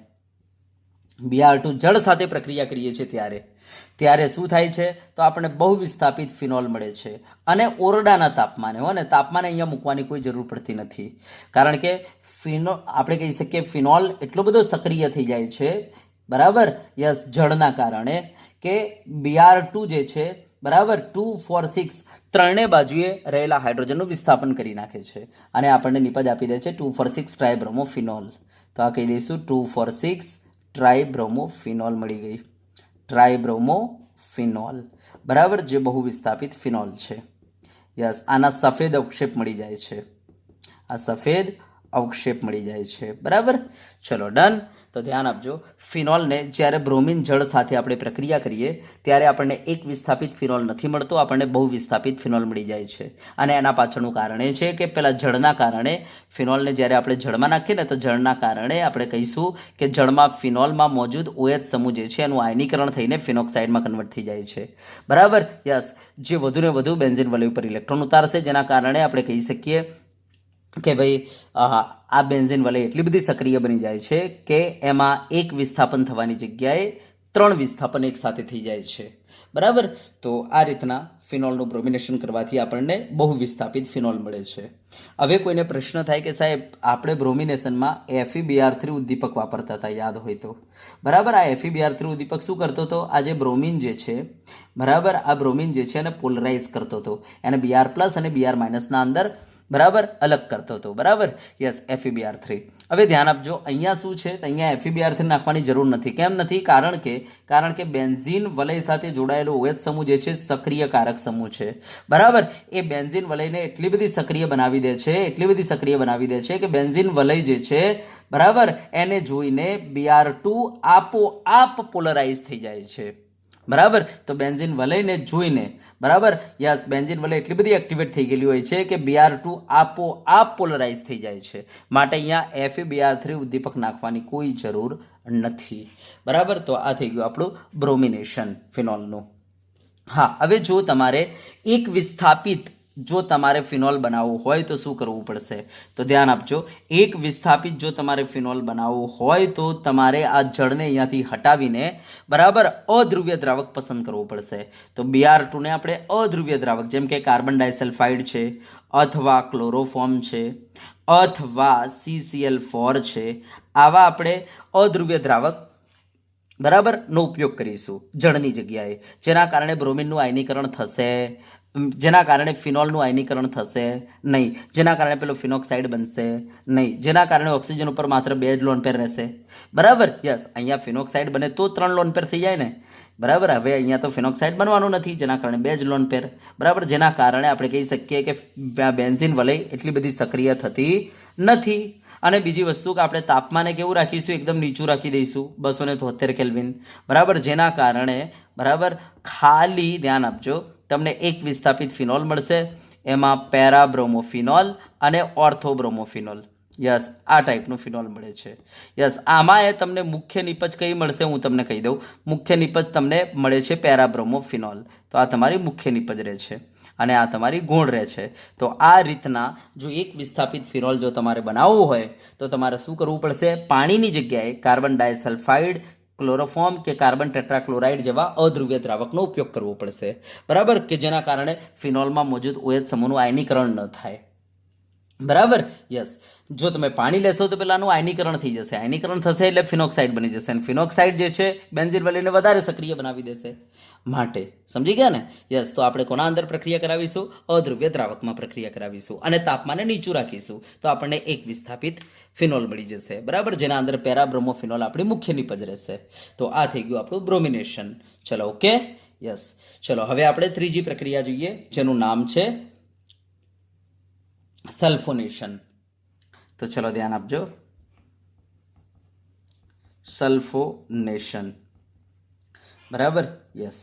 Br2 જળ સાથે પ્રક્રિયા કરીએ છીએ ત્યારે શું થાય છે તો આપણને બહુ વિસ્થાપિત ફિનોલ મળે છે. અને ઓરડાના તાપમાને હો ને, તાપમાને અહીંયા મૂકવાની કોઈ જરૂર પડતી નથી, કારણ કે આપણે કહી શકીએ ફિનોલ એટલો બધો સક્રિય થઈ જાય છે બરાબર યસ જળના કારણે કે Br2 જે છે બરાબર 2, 4, 6 ત્રણે બાજુએ રહેલા હાઇડ્રોજનનું વિસ્થાપન કરી નાખે છે અને આપણને નિપજ આપી દે છે 2,4,6 ટ્રાયબ્રોમોફિનોલ. તો આ કહી દઈશું 2,4,6 ટ્રાયબ્રોમોફિનોલ મળી ગઈ. ટ્રાયબ્રોમોફિનોલ બરાબર, જે બહુ વિસ્થાપિત ફિનોલ છે. યસ, આના સફેદ અવક્ષેપ મળી જાય છે. આ સફેદ અવક્ષેપ મળી જાય છે. બરાબર, ચલો ડન. તો ધ્યાન આપજો, ફિનોલને જ્યારે બ્રોમિન જળ સાથે આપણે પ્રક્રિયા કરીએ ત્યારે આપણને એક વિસ્થાપિત ફિનોલ નથી મળતો, આપણને બહુ વિસ્થાપિત ફિનોલ મળી જાય છે. અને એના પાછળનું કારણ એ છે કે પેલા જળના કારણે ફિનોલને જ્યારે આપણે જળમાં નાખીએ ને તો જળના કારણે આપણે કહીશું કે જળમાં ફિનોલમાં મોજૂદ OH સમૂહ જે છે એનું આયનીકરણ થઈને ફિનોક્સાઇડમાં કન્વર્ટ થઈ જાય છે. બરાબર, યસ, જે વધુને વધુ બેન્ઝીન વલય ઉપર ઇલેક્ટ્રોન ઉતારશે, જેના કારણે આપણે કહી શકીએ કે ભાઈ આ બેન્ઝીન વલય એટલી બધી સક્રિય બની જાય છે કે એમાં એક વિસ્થાપન થવાની જગ્યાએ 3 વિસ્થાપન એક સાથે થઈ જાય છે. બરાબર, તો આ રીતના ફિનોલનું બ્રોમિનેશન કરવાથી આપણને બહુ વિસ્થાપિત ફિનોલ મળે છે. હવે કોઈને પ્રશ્ન થાય કે સાહેબ આપણે બ્રોમિનેશનમાં FeBr3 ઉદ્દીપક વાપરતા હતા, યાદ હોય તો. બરાબર, આ FeBr3 ઉદ્દીપક શું કરતો હતો? આ જે બ્રોમિન જે છે બરાબર, આ બ્રોમિન જે છે એને પોલરાઇઝ કરતો હતો, એને Br+ અને Br- ના અંદર બરાબર અલગ કરતો હતો. બરાબર, યસ, FeBr3. હવે ધ્યાન આપજો, અહીંયા શું છે તો અહીંયા FeBr3 નાખવાની જરૂર નથી. કેમ નથી? કારણ કે બેન્ઝીન વલય સાથે જોડાયેલો OH સમૂહ જે છે સક્રિય કારક સમૂહ છે. બરાબર, એ બેન્ઝીન વલયને એટલી બધી સક્રિય બનાવી દે છે કે બેન્ઝીન વલય જે છે બરાબર એને જોઈને Br2 આપોઆપ પોલરાઇઝ થઈ જાય છે. બરાબર, તો બેન્ઝીન વલયને જોઈને બરાબર યસ બેન્ઝીન વલય એટલી બધી એક્ટિવેટ થઈ ગયેલી હોય છે કે Br2 આપોઆપ પોલરાઇઝ થઈ જાય છે. માટે અહીંયા FeBr3 ઉદ્દીપક નાખવાની કોઈ જરૂર નથી. બરાબર, તો આ થઈ ગયું આપણું બ્રોમિનેશન ફિનોલનું. હા, હવે જો તમારે એક વિસ્થાપિત જો તમારે ફિનોલ બનાવવું હોય તો શું કરવું પડશે? તો ધ્યાન આપજો, એક વિસ્થાપિત જો તમારે ફિનોલ બનાવવું હોય તો તમારે આ જળને અહીંયાથી હટાવીને બરાબર અધ્રુવ્ય દ્રાવક પસંદ કરવું પડશે. તો Br2 ને આપણે અધ્રુવ્ય દ્રાવક જેમ કે કાર્બન ડાયસલ્ફાઇડ છે, અથવા ક્લોરોફોર્મ છે, અથવા CCl4 છે, આવા આપણે અધ્રુવ્ય દ્રાવક બરાબર નો ઉપયોગ કરીશું જળની જગ્યાએ, જેના કારણે બ્રોમિનનું આયનીકરણ થશે, જેના કારણે ફિનોલનું આયનીકરણ થશે નહીં, જેના કારણે પેલો ફિનોક્સાઇડ બનશે નહીં, જેના કારણે ઓક્સિજન ઉપર માત્ર 2 જ લોન પેર રહેશે. બરાબર, યસ, અહીંયા ફિનોક્સાઇડ બને તો 3 લોન પેર થઈ જાય ને. બરાબર, હવે અહીંયા તો ફિનોક્સાઇડ બનવાનું નથી, જેના કારણે 2 જ લોન પેર. બરાબર, જેના કારણે આપણે કહી શકીએ કે બેન્ઝીન વલય એટલી બધી સક્રિય થતી નથી. અને બીજી વસ્તુ કે આપણે તાપમાને કેવું રાખીશું? એકદમ નીચું રાખી દઈશું, 273 કેલ્વિન. બરાબર, જેના કારણે બરાબર ખાલી ધ્યાન આપજો, તમને એક વિસ્થાપિત ફિનોલ મળશે, એમાં પેરાબ્રોમોફિનોલ અને ઓર્થોબ્રોમોફિનોલ. યસ, આ ટાઈપનું ફિનોલ મળે છે. યસ, આમાં એ તમને મુખ્ય નિપજ કઈ મળશે હું તમને કહી દઉં. મુખ્ય નિપજ તમને મળે છે પેરાબ્રોમોફિનોલ. તો આ તમારી મુખ્ય નિપજ રહે છે અને આ તમારી ગુણ રહે છે. તો આ રીતના જો એક વિસ્થાપિત ફિનોલ જો તમારે બનાવવું હોય તો તમારે શું કરવું પડશે? પાણીની જગ્યાએ કાર્બન ડાયસલ્ફાઇડ, ક્લોરોફોર્મ કે કાર્બન ટેટ્રાક્લોરાઇડ જેવા અધ્રુવ્ય દ્રાવકનો ઉપયોગ કરવો પડશે. બરાબર, કે જેના કારણે ફિનોલમાં મોજૂદ OH સમૂહનું આયનીકરણ ન થાય. બરાબર, યસ, જો તમે પાણી લેશો તો પેલાનું આયનીકરણ થઈ જશે, આયનીકરણ થશે એટલે ફિનોક્સાઇડ બની જશે, અને ફિનોક્સાઇડ જે છે બેન્ઝીન વલયને વધારે સક્રિય બનાવી દેશે. માટે સમજી ગયા ને? યસ, તો આપણે કોના અંદર પ્રક્રિયા કરાવીશું? અધ્રુવ્ય દ્રાવકમાં પ્રક્રિયા કરાવીશું અને તાપમાને નીચું રાખીશું, તો આપણને એક વિસ્થાપિત ફિનોલ મળી જશે. બરાબર, જેના અંદર પેરાબ્રોમોફિનોલ આપણી મુખ્ય નિપજ રહેશે. તો આ થઈ ગયું આપણું બ્રોમિનેશન. ચલો, ઓકે, યસ. ચલો, હવે આપણે ત્રીજી પ્રક્રિયા જોઈએ, જેનું નામ છે સલ્ફોનેશન. તો ચલો ધ્યાન આપજો, સલ્ફોનેશન. બરાબર, યસ.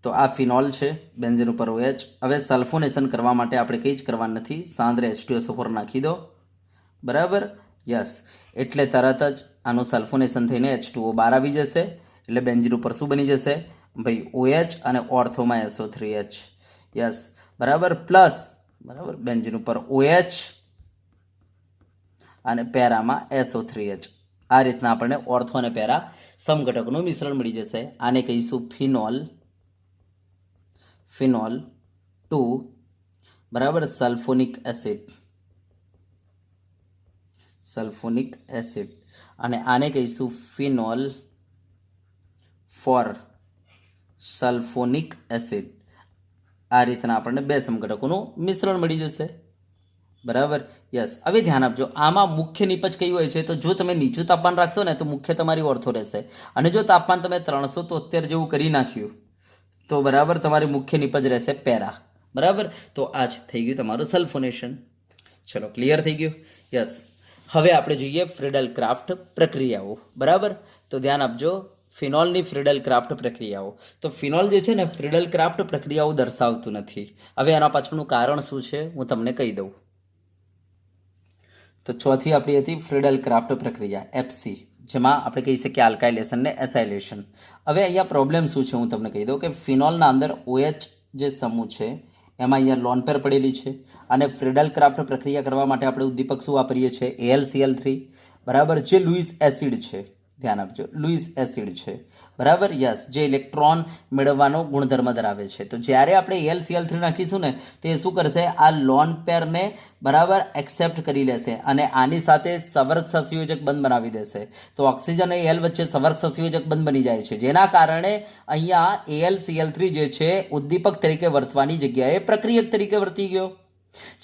તો આ ફિનોલ છે, બેન્ઝીન ઉપર OH. હવે સલ્ફોનેશન કરવા માટે આપણે કંઈ જ કરવાનું નથી, સાંદ્ર H2SO4 નાખી દો. બરાબર, યસ, એટલે તરત જ આનું સલ્ફોનેશન થઈને H2O બહાર આવી જશે. એટલે બેન્ઝીન ઉપર શું બની જશે ભાઈ? OH અને ઓર્થોમાં SO3H. યસ, બરાબર, પ્લસ બરાબર બેન્ઝીન ઉપર OH અને પેરામાં SO3H. આ રીતના આપણને ઓર્થો અને પેરા સમઘટકનું મિશ્રણ મળી જશે. આને કહીશું ફિનોલ 2 બરાબર સલ્ફોનિક એસિડ, અને આને કહીશું ફિનોલ 4 સલ્ફોનિક એસિડ. આ રીતના આપણને 2 સમઘટકોનું મિશ્રણ મળી જશે. બરાબર, યસ. હવે ધ્યાન આપજો, આમાં મુખ્ય નિપજ કઈ હોય છે? તો જો તમે નીચું તાપમાન રાખશો ને તો મુખ્ય તમારી ઓર્થો રહેશે, અને જો તાપમાન તમે 373 જેવું કરી નાખ્યું તો બરાબર તમારી મુખ્ય નિપજ રહેશે પેરા. બરાબર, તો આ જ થઈ ગયું તમારું સલ્ફોનેશન. ચલો, ક્લિયર થઈ ગયું? યસ. હવે આપણે જોઈએ ફ્રીડલ ક્રાફ્ટ પ્રક્રિયાઓ. બરાબર, તો ધ્યાન આપજો, ફિનોલની ફ્રીડલ ક્રાફ્ટ પ્રક્રિયાઓ. તો ફિનોલ જે છે ને ફ્રીડલ ક્રાફ્ટ પ્રક્રિયાઓ દર્શાવતું નથી. હવે એના પાછળનું કારણ શું છે હું તમને કહી દઉં. તો ચોથી આપણી હતી ફ્રીડલ ક્રાફ્ટ પ્રક્રિયા FC, જેમાં આપણે કહી શકીએ આલ્કાઇલેશન ને એસાઇલેશન. હવે અહીંયા પ્રોબ્લેમ શું છે હું તમને કહી દઉં કે ફિનોલના અંદર OH જે સમૂહ છે એમાં અહીંયા લોન પેર પડેલી છે, અને ફ્રીડલ ક્રાફ્ટ પ્રક્રિયા કરવા માટે આપણે ઉદ્દીપક શું વાપરીએ છીએ? AlCl3. બરાબર, જે લુઈસ એસિડ છે, ધ્યાન આપજો, લુઈસ એસિડ છે. બરાબર, યસ, જે ઇલેક્ટ્રોન મેળવવાનો ગુણધર્મ ધરાવે છે. તો જ્યારે આપણે AlCl3 નાખીશું ને તો એ શું કરશે? આ લોન પેરને બરાબર એક્સેપ્ટ કરી લેશે અને આની સાથે સવર્ગ સહસંયોજક બંધ બનાવી દેશે. તો ઓક્સિજન અને Al વચ્ચે સવર્ગ સહસંયોજક બંધ બની જાય છે, જેના કારણે અહીંયા AlCl3 જે છે ઉદ્દીપક તરીકે વર્તવાની જગ્યાએ પ્રક્રિયક તરીકે વર્તી ગયો,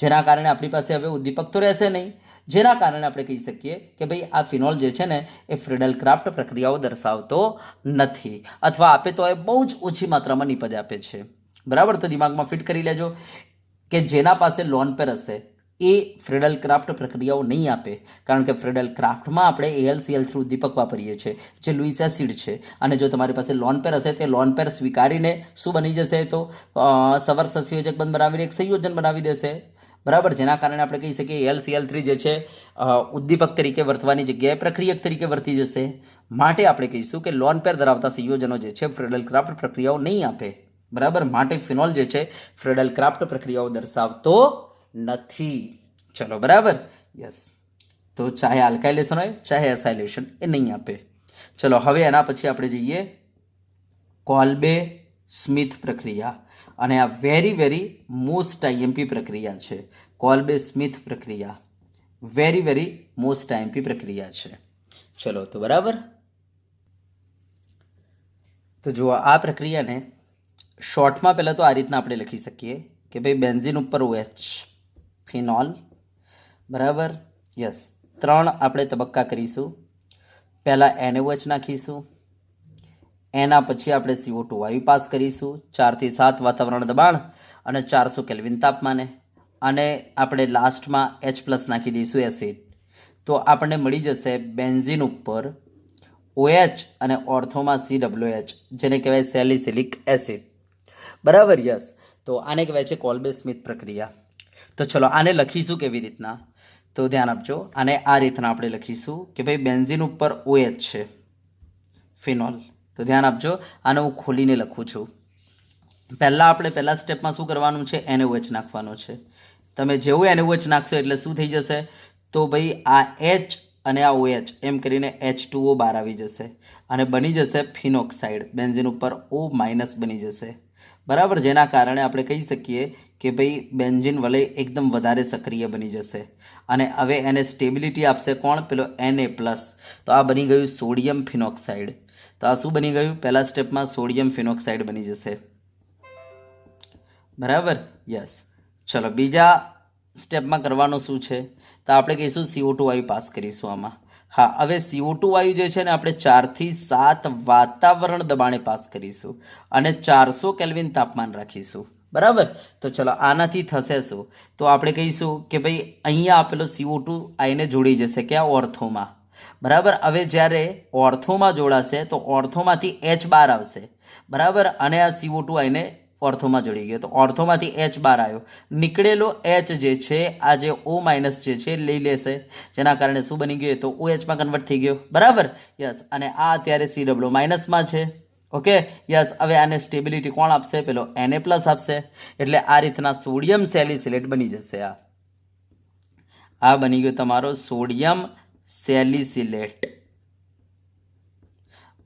જેના કારણે આપણી પાસે હવે ઉદ્દીપક તો રહેશે નહીં, જેના કારણે આપણે કહી શકીએ કે ભાઈ આ ફિનોલ જે છે ને એ ફ્રીડલ ક્રાફ્ટ પ્રક્રિયાઓ દર્શાવતો નથી, અથવા આપે તો એ બહુ જ ઓછી માત્રામાં નિપજ આપે છે. બરાબર, તો દિમાગમાં ફિટ કરી લેજો કે જેના પાસે લોન પેર હશે એ ફ્રીડલ ક્રાફ્ટ પ્રક્રિયાઓ નહીં આપે, કારણ કે ફ્રીડલ ક્રાફ્ટમાં આપણે AlCl3 ઉદ્દીપક વાપરીએ છીએ જે લુઈસ એસિડ છે, અને જો તમારી પાસે લોન પેર હશે તે લોન પેર સ્વીકારીને શું બની જશે? તો સવર્ગ સહસંયોજક બંધ બનાવીને એક સંયોજન બનાવી દેશે. બરાબર, જેના કારણે આપણે કહી શકીએ AlCl3 જે છે ઉદ્દીપક તરીકે વર્તવાની જગ્યાએ પ્રક્રિયક તરીકે વર્તી જશે. માટે આપણે કહીશું કે લોન પેર ધરાવતા સંયોજનો જે છે ફ્રીડલ ક્રાફ્ટ પ્રક્રિયાઓ નહીં આપે. બરાબર, માટે ફિનોલ જે છે ફ્રેડલ ક્રાફ્ટ પ્રક્રિયાઓ દર્શાવતો નથી. ચલો બરાબર, યસ. તો ચાહે આલ્કાઇલેશન હોય ચાહે એસાઇલેશન એ નહીં આપે. ચલો હવે એના પછી આપણે જઈએ કોલ્બે સ્મિથ પ્રક્રિયા, અને આ વેરી વેરી મોસ્ટ આઈએમપી પ્રક્રિયા છે. કોલ્બે સ્મિથ પ્રક્રિયા વેરી વેરી મોસ્ટ આઈએમપી પ્રક્રિયા છે. ચલો તો બરાબર, તો જુઓ આ પ્રક્રિયાને શોર્ટમાં પહેલાં તો આ રીતના આપણે લખી શકીએ કે ભાઈ બેન્ઝિન ઉપર OH ફિનોલ, બરાબર, યસ. 3 આપણે તબક્કા કરીશું. પહેલાં NaOH નાખીશું, એના પછી આપણે CO2 વાયુ પાસ કરીશું 4 થી 7 વાતાવરણ દબાણ અને 400 કેલ્વિન તાપમાને, અને આપણે લાસ્ટમાં H+ નાખી દઈશું એસિડ. તો આપણને મળી જશે બેન્ઝિન ઉપર OH અને ઓર્થોમાં COH, જેને કહેવાય સેલિસિલિક એસિડ. બરાબર, યસ. તો આને કહેવાય છે કોલ્બે સ્મિથ પ્રક્રિયા. તો ચલો આને લખીશું કેવી રીતના, તો ધ્યાન આપજો. આને આ રીતના આપણે લખીશું કે ભાઈ બેન્ઝિન ઉપર OH છે ફિનોલ. તો ધ્યાન આપજો, આને હું ખોલીને લખું છું. પહેલાં આપણે પહેલા સ્ટેપમાં શું કરવાનું છે, NaOH નાખવાનું છે. તમે જેવું NaOH નાખશો એટલે શું થઈ જશે, તો ભાઈ આ H અને આ OH એમ કરીને H2O બહાર આવી જશે અને બની જશે ફિનોક્સાઇડ. બેન્ઝિન ઉપર O- બની જશે. બરાબર, જેના કારણે આપણે કહી શકીએ કે ભાઈ બેન્ઝિન વલય એકદમ વધારે સક્રિય બની જશે. અને હવે એને સ્ટેબિલિટી આપશે કોણ, પેલો Na+. તો આ બની ગયું સોડિયમ ફિનોક્સાઇડ. તો આ શું બની ગયું, પહેલા સ્ટેપમાં સોડિયમ ફિનોક્સાઇડ બની જશે. બરાબર, યસ. ચલો બીજા સ્ટેપમાં કરવાનું શું છે, તો આપણે કહીશું CO2 વાયુ પાસ કરીશું આમાં. હા, હવે CO2 વાયુ જે છે ને આપણે 4 થી 7 વાતાવરણ દબાણે પાસ કરીશું અને 400 કેલ્વિન તાપમાન રાખીશું. બરાબર, તો ચલો આનાથી થશે શું, તો આપણે કહીશું કે ભાઈ અહીંયા આપેલો CO2 આઈને જોડી જશે ક્યાં, ઓર્થોમાં. બરાબર, હવે જ્યારે ઓર્થોમાં જોડાશે તો ઓર્થોમાંથી H બહાર આવશે. બરાબર, અને આ CO2 આઈને ઓર્થોમાં જોડી ગયો, તો ઓર્થોમાંથી H બહાર આવ્યો. નીકળેલો H જે છે આ જે O- જે છે લઈ લેશે, જેના કારણે શું બની ગયું, તો OH માં કન્વર્ટ થઈ ગયો. બરાબર, યસ. અને આ અત્યારે COO- માં છે. Okay, yes. હવે આને સ્ટેબિલિટી કોણ આપશે, પેલો Na+ આપશે. એટલે આ રીતના સોડિયમ સેલિસિલેટ બની જશે. આ બની ગયો તમારો સોડિયમ સેલિસિલેટ.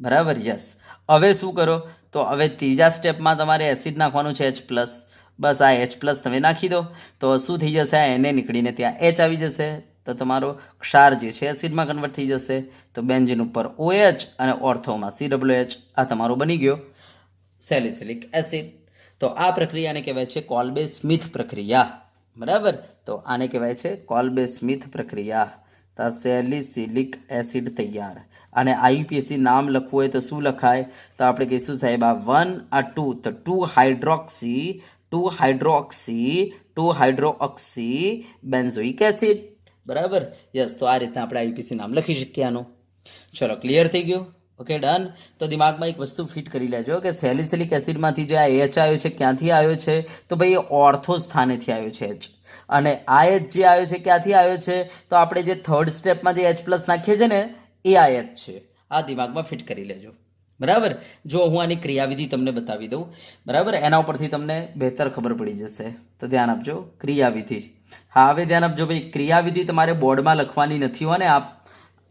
બરાબર, યસ. હવે શું કરો, તો હવે ત્રીજા સ્ટેપમાં તમારે એસિડ નાખવાનું છે H+. બસ આ H+ તમે નાખી દો તો શું થઈ જશે, આ Na નીકળીને ત્યાં H આવી જશે. તો તમારો ક્ષાર જે છે એસિડમાં કન્વર્ટ થઈ જશે. તો બેન્ઝિન ઉપર OH અને ઓર્થોમાં COH. આ તમારો બની ગયો સેલિસિલિક એસિડ. તો આ પ્રક્રિયાને કહેવાય છે કોલ્બે સ્મિથ પ્રક્રિયા. બરાબર, તો આને કહેવાય છે કોલ્બે સ્મિથ પ્રક્રિયા. તો સેલિસિલિક એસિડ તૈયાર. અને IUPAC નામ લખવું હોય તો શું લખાય, તો આપણે કહીશું સાહેબ આ 1 આ 2, તો 2 હાઇડ્રોક્સી બેન્ઝોઇક એસિડ. બરાબર, યસ. તો આ રીતના આપણે IUPAC નામ લખી શકીએ આનું. ચલો ક્લિયર થઈ ગયું, ઓકે, ડન. તો દિમાગમાં એક વસ્તુ ફિટ કરી લેજો કે સેલિસિલિક એસિડમાંથી જે આ H આવ્યો છે ક્યાંથી આવ્યો છે, તો ભાઈ ઓર્થો સ્થાનેથી આવ્યો છે H. અને આ H જે આવ્યો છે ક્યાંથી આવ્યો છે, તો આપણે જે થર્ડ સ્ટેપમાં જે H+ નાખીએ છીએ ને એ આ H છે. આ દિમાગમાં ફિટ કરી લેજો. બરાબર, જો હું આની ક્રિયાવિધિ તમને બતાવી દઉં, બરાબર, એના ઉપરથી તમને બહેતર ખબર પડી જશે. તો ધ્યાન આપજો, ક્રિયાવિધિ. હા, હવે ધ્યાન આપજો ભાઈ, ક્રિયાવિધિ તમારે બોર્ડમાં લખવાની નથી હોય ને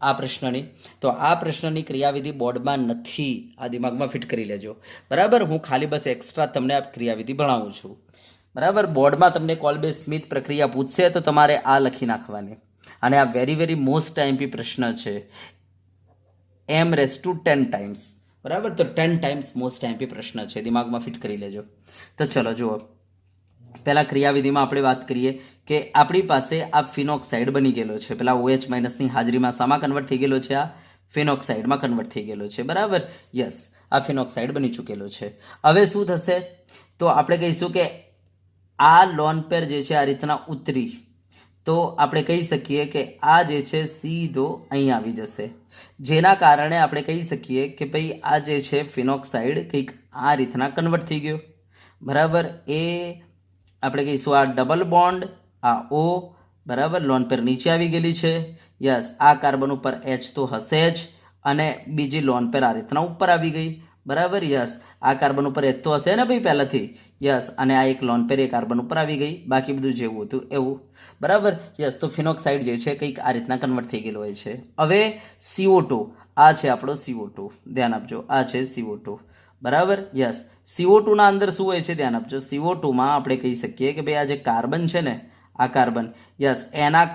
આ પ્રશ્નની, તો આ પ્રશ્નની ક્રિયાવિધિ બોર્ડમાં નથી. આ દિમાગમાં ફિટ કરી લેજો. બરાબર, હું ખાલી બસ એક્સ્ટ્રા તમને આ ક્રિયાવિધિ ભણાવું છું. બરાબર, બોર્ડમાં તમને કોલ્બે સ્મિથ પ્રક્રિયા પૂછશે તો તમારે આ લખી નાખવાની. અને આ વેરી વેરી મોસ્ટ આઈએમપી પ્રશ્ન છે, m⁻10 ટાઈમ્સ. બરાબર, તો 10 ટાઈમ્સ મોસ્ટ આઈએમપી પ્રશ્ન છે, દિમાગમાં ફિટ કરી લેજો. તો ચલો જુઓ, પહેલા ક્રિયાવિધિમાં આપણે વાત કરીએ કે આપણી પાસે આ ફિનોક્સાઇડ બની ગયેલો છે. પેલા OH- ની હાજરીમાં શામાં કન્વર્ટ થઈ ગયેલો છે, આ ફિનોક્સાઇડમાં કન્વર્ટ થઈ ગયેલો છે. બરાબર, યસ. આ ફિનોક્સાઇડ બની ચૂકેલો છે. હવે શું થશે, તો આપણે કહીશું કે આ લોન પેર જે છે આ રીતના ઉતરી, તો આપણે કહી શકીએ કે આ જે છે સીધો અહીં આવી જશે, જેના કારણે આપણે કહી શકીએ કે ભાઈ આ જે છે ફિનોક્સાઇડ કંઈક આ રીતના કન્વર્ટ થઈ ગયો. બરાબર, એ આપણે કહીશું આ ડબલ બોન્ડ, આ O. બરાબર, લોન પેર નીચે આવી ગયેલી છે. યસ, આ કાર્બન ઉપર H તો હશે જ, અને બીજી લોન પેર આ રીતના ઉપર આવી ગઈ. બરાબર યસ આ કાર્બન ઉપર એચ તો હશે ને ભાઈ પહેલાથી યસ અને આ એક લોન પેર એ કાર્બન ઉપર આવી ગઈ બાકી બધું જેવું હતું એવું બરાબર યસ તો ફિનોક્સાઇડ જે છે કંઈક આ રીતના કન્વર્ટ થઈ ગયેલું હોય છે હવે CO2 આ છે આપણો CO2 ધ્યાન આપજો આ છે CO2 બરાબર યસ CO2 ના અંદર શું હોય છે ધ્યાન આપજો CO2 માં આપણે કહી શકીએ કે ભાઈ આ જે કાર્બન છે ને આ કાર્બન યસ એના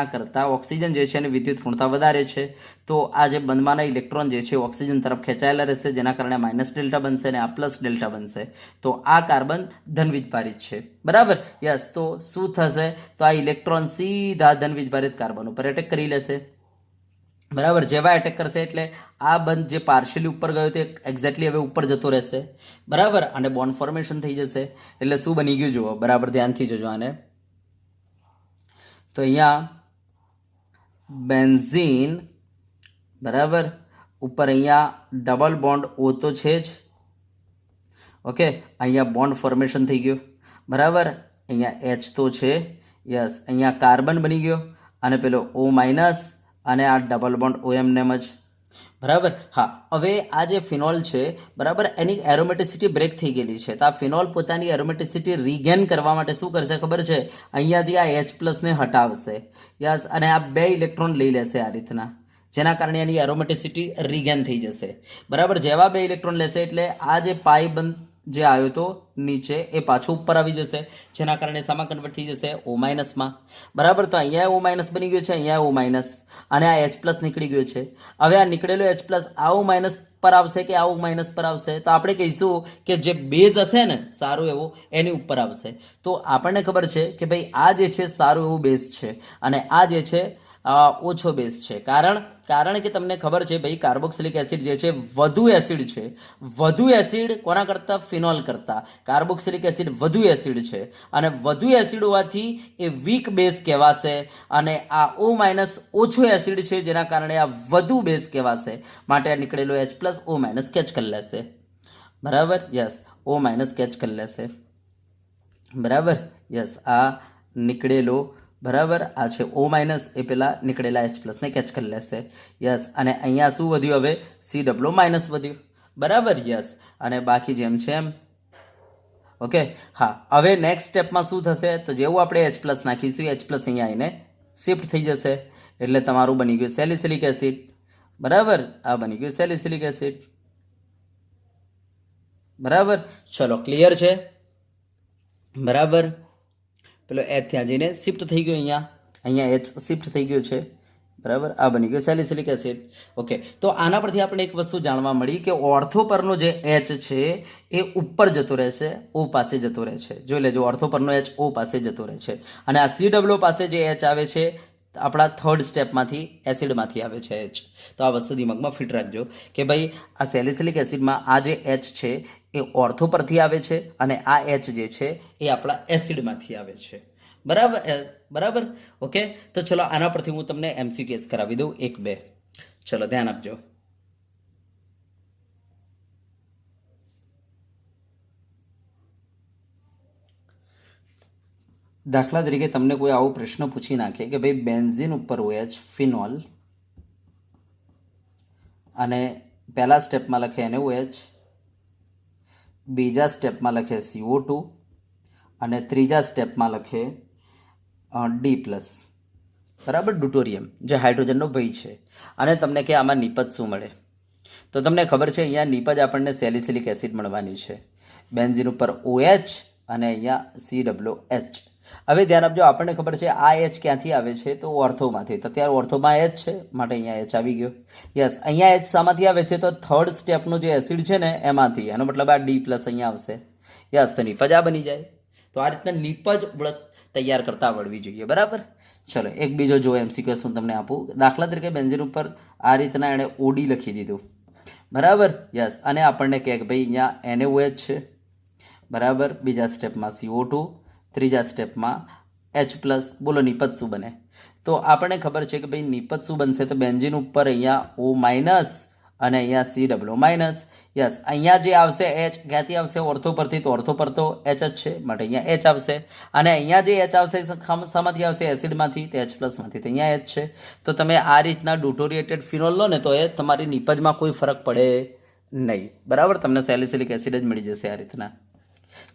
કરતા ઓક્સિજન જે છે એની વિદ્યુત ઋણતા વધારે છે તો આ જે બંધમાંના ઇલેક્ટ્રોન જે છે ઓક્સિજન તરફ ખેંચાયેલા રહેશે જેના કારણે માઇનસ ડેલ્ટા બનશે અને આ પ્લસ ડેલ્ટા બનશે તો આ કાર્બન ધન વીજભારિત છે બરાબર યસ તો શું થશે તો આ ઇલેક્ટ્રોન સીધા ધન વીજભારિત કાર્બન ઉપર એટેક કરી લેશે બરાબર જેવા એટેક કરશે એટલે આ બંધ જે પાર્શિયલી ઉપર ગયો તે એક્ઝેક્ટલી હવે ઉપર જતો રહેશે બરાબર અને બોન્ડ ફોર્મેશન થઈ જશે એટલે શું બની ગયું જુઓ બરાબર ધ્યાનથી જોજો આને તો અહીંયા બેન્ઝીન બરાબર ઉપર અહીંયા ડબલ બોન્ડ ઓ તો છે જ ઓકે અહીંયા બોન્ડ ફોર્મેશન થઈ ગયું બરાબર અહીંયા એચ તો છે યસ અહીંયા કાર્બન બની ગયો અને પેલો ઓ માઇનસ અને આ ડબલ બોન્ડ ઓ એમ જ બરાબર હા હવે આ જે ફિનોલ છે બરાબર એની એરોમેટિસિટી બ્રેક થઈ ગયેલી છે તો આ ફિનોલ પોતાની એરોમેટિસિટી રીગેન કરવા માટે શું કરશે ખબર છે અહીંયાથી આ H+ ને હટાવશે યસ અને આ બે ઇલેક્ટ્રોન લઈ લેશે આ રીતના જેના કારણે એની એરોમેટિસિટી રીગેન થઈ જશે બરાબર જેવા બે ઇલેક્ટ્રોન લેશે એટલે આ જે પાઈ બંધ જે આવ્યો તો નીચે એ પાછો ઉપર આવી જશે જેના કારણે શામાં કન્વર્ટ થઈ જશે O- માં બરાબર તો અહીંયા O- બની ગયો છે અહીંયા O- અને આ H+ નીકળી ગયો છે હવે આ નીકળેલો H+ આ O- પર આવશે કે આ O- પર આવશે તો આપણે કહીશું કે જે બેઝ હશે ને સારું એવું એની ઉપર આવશે તો આપણને ખબર છે કે ભાઈ આ જે છે સારું એવું બેઝ છે અને આ જે છે ઓછો બેઝ છે કારણ કે તમને ખબર છે ભાઈ કાર્બોક્સિલિક એસિડ જે છે વધુ એસિડ કોના કરતા ફિનોલ કરતા કાર્બોક્સિલિક એસિડ વધુ એસિડ છે અને વધુ એસિડ હોવાથી એ વીક બેઝ કહેવાશે અને આ O- ઓછો એસિડ છે જેના કારણે આ વધુ બેઝ કહેવાશે માટે આ નીકળેલો H+ O- કેચ કરી લેશે બરાબર યસ O- કેચ કરી લેશે બરાબર યસ આ નીકળેલો બરાબર આ છે O- એ પેલા નીકળેલા H+ ને કેચ કરી લેશે યસ અને અહીંયા શું વધ્યું હવે COO- વધ્યું બરાબર યસ અને બાકી જેમ છે એમ ઓકે હા હવે નેક્સ્ટ સ્ટેપમાં શું થશે તો જેવું આપણે H+ નાખીશું H+ અહીંયા આવીને શિફ્ટ થઈ જશે એટલે તમારું બની ગયું સેલિસિલિક એસિડ બરાબર આ બની ગયું સેલિસિલિક એસિડ બરાબર ચલો ક્લિયર છે બરાબર પેલો H ત્યાં જઈને શિફ્ટ થઈ ગયો અહીંયા H શિફ્ટ થઈ ગયો છે બરાબર આ બની ગયો સેલિસિલિક એસિડ ઓકે તો આના પરથી આપણે એક વસ્તુ જાણવા મળી કે ઓર્થો પરનો જે H છે એ ઉપર જતો રહેશે O પાસે જતો રહે છે જોઈ લેજો ઓર્થો પરનો H O પાસે જતો રહે છે અને આ COO પાસે જે H આવે છે આપણા થર્ડ સ્ટેપમાંથી એસિડમાંથી આવે છે H તો આ વસ્તુ દિમાગમાં ફિટ રાખજો કે ભાઈ આ સેલિસિલિક એસિડમાં આ જે H છે એ ઓર્થો પરથી આવે છે અને આ H જે છે એ આપણા એસિડમાંથી આવે છે બરાબર ઓકે તો ચલો આના પરથી હું તમને MCQs કરાવી દઉં 1-2 ચલો ધ્યાન આપજો દાખલા તરીકે તમને કોઈ આવો પ્રશ્ન પૂછી નાખે કે ભાઈ બેન્ઝીન ઉપર OH ફિનોલ અને પહેલા સ્ટેપમાં લખે NaOH બીજા સ્ટેપમાં લખે CO2 અને ત્રીજા સ્ટેપમાં લખે D+ બરાબર ડ્યુટોરિયમ જે હાઇડ્રોજનનો ભય છે અને તમને કે આમાં નિપજ શું મળે તો તમને ખબર છે અહીંયા નિપજ આપણને સેલિસિલિક એસિડ મળવાની છે બેન્ઝીન ઉપર OH અને અહીંયા COOH હવે ધ્યાન આપજો આપણને ખબર છે આ H ક્યાંથી આવે છે તો ઓર્થોમાંથી તો અત્યારે ઓર્થોમાં H છે માટે અહીંયા H આવી ગયો યસ અહીંયા H શામાંથી આવે છે તો થર્ડ સ્ટેપનો જે એસિડ છે ને એમાંથી એનો મતલબ આ D+ અહીંયા આવશે યસ તો નિપજ આ બની જાય તો આ રીતના નિપજ તૈયાર કરતા આવડવી જોઈએ બરાબર ચલો એક બીજો જો MCQ હું તમને આપું દાખલા તરીકે બેન્ઝીન ઉપર આ રીતના એણે OD લખી દીધું બરાબર યસ અને આપણને કહે કે ભાઈ અહીંયા NaOH છે બરાબર બીજા સ્ટેપમાં CO2 ત્રીજા સ્ટેપમાં H+ બોલો નિપજ શું બને તો આપણને ખબર છે કે ભાઈ નિપજ શું બનશે તો બેન્ઝીન ઉપર અહીંયા O- અને અહીંયા COO- યસ અહીંયા જે આવશે H ક્યાંથી આવશે ઓર્થો પરથી તો ઓર્થો પર તો H જ છે માટે અહીંયા H આવશે અને અહીંયા જે H આવશે શામાંથી આવશે એસિડમાંથી તો H+ માંથી તો અહીંયા H છે તો તમે આ રીતના ડ્યુટોરિએટેડ ફિનોલ લો ને તો એ તમારી નિપજમાં કોઈ ફરક પડે નહીં. બરાબર, તમને સેલિસિલિક એસિડ જ મળી જશે આ રીતના.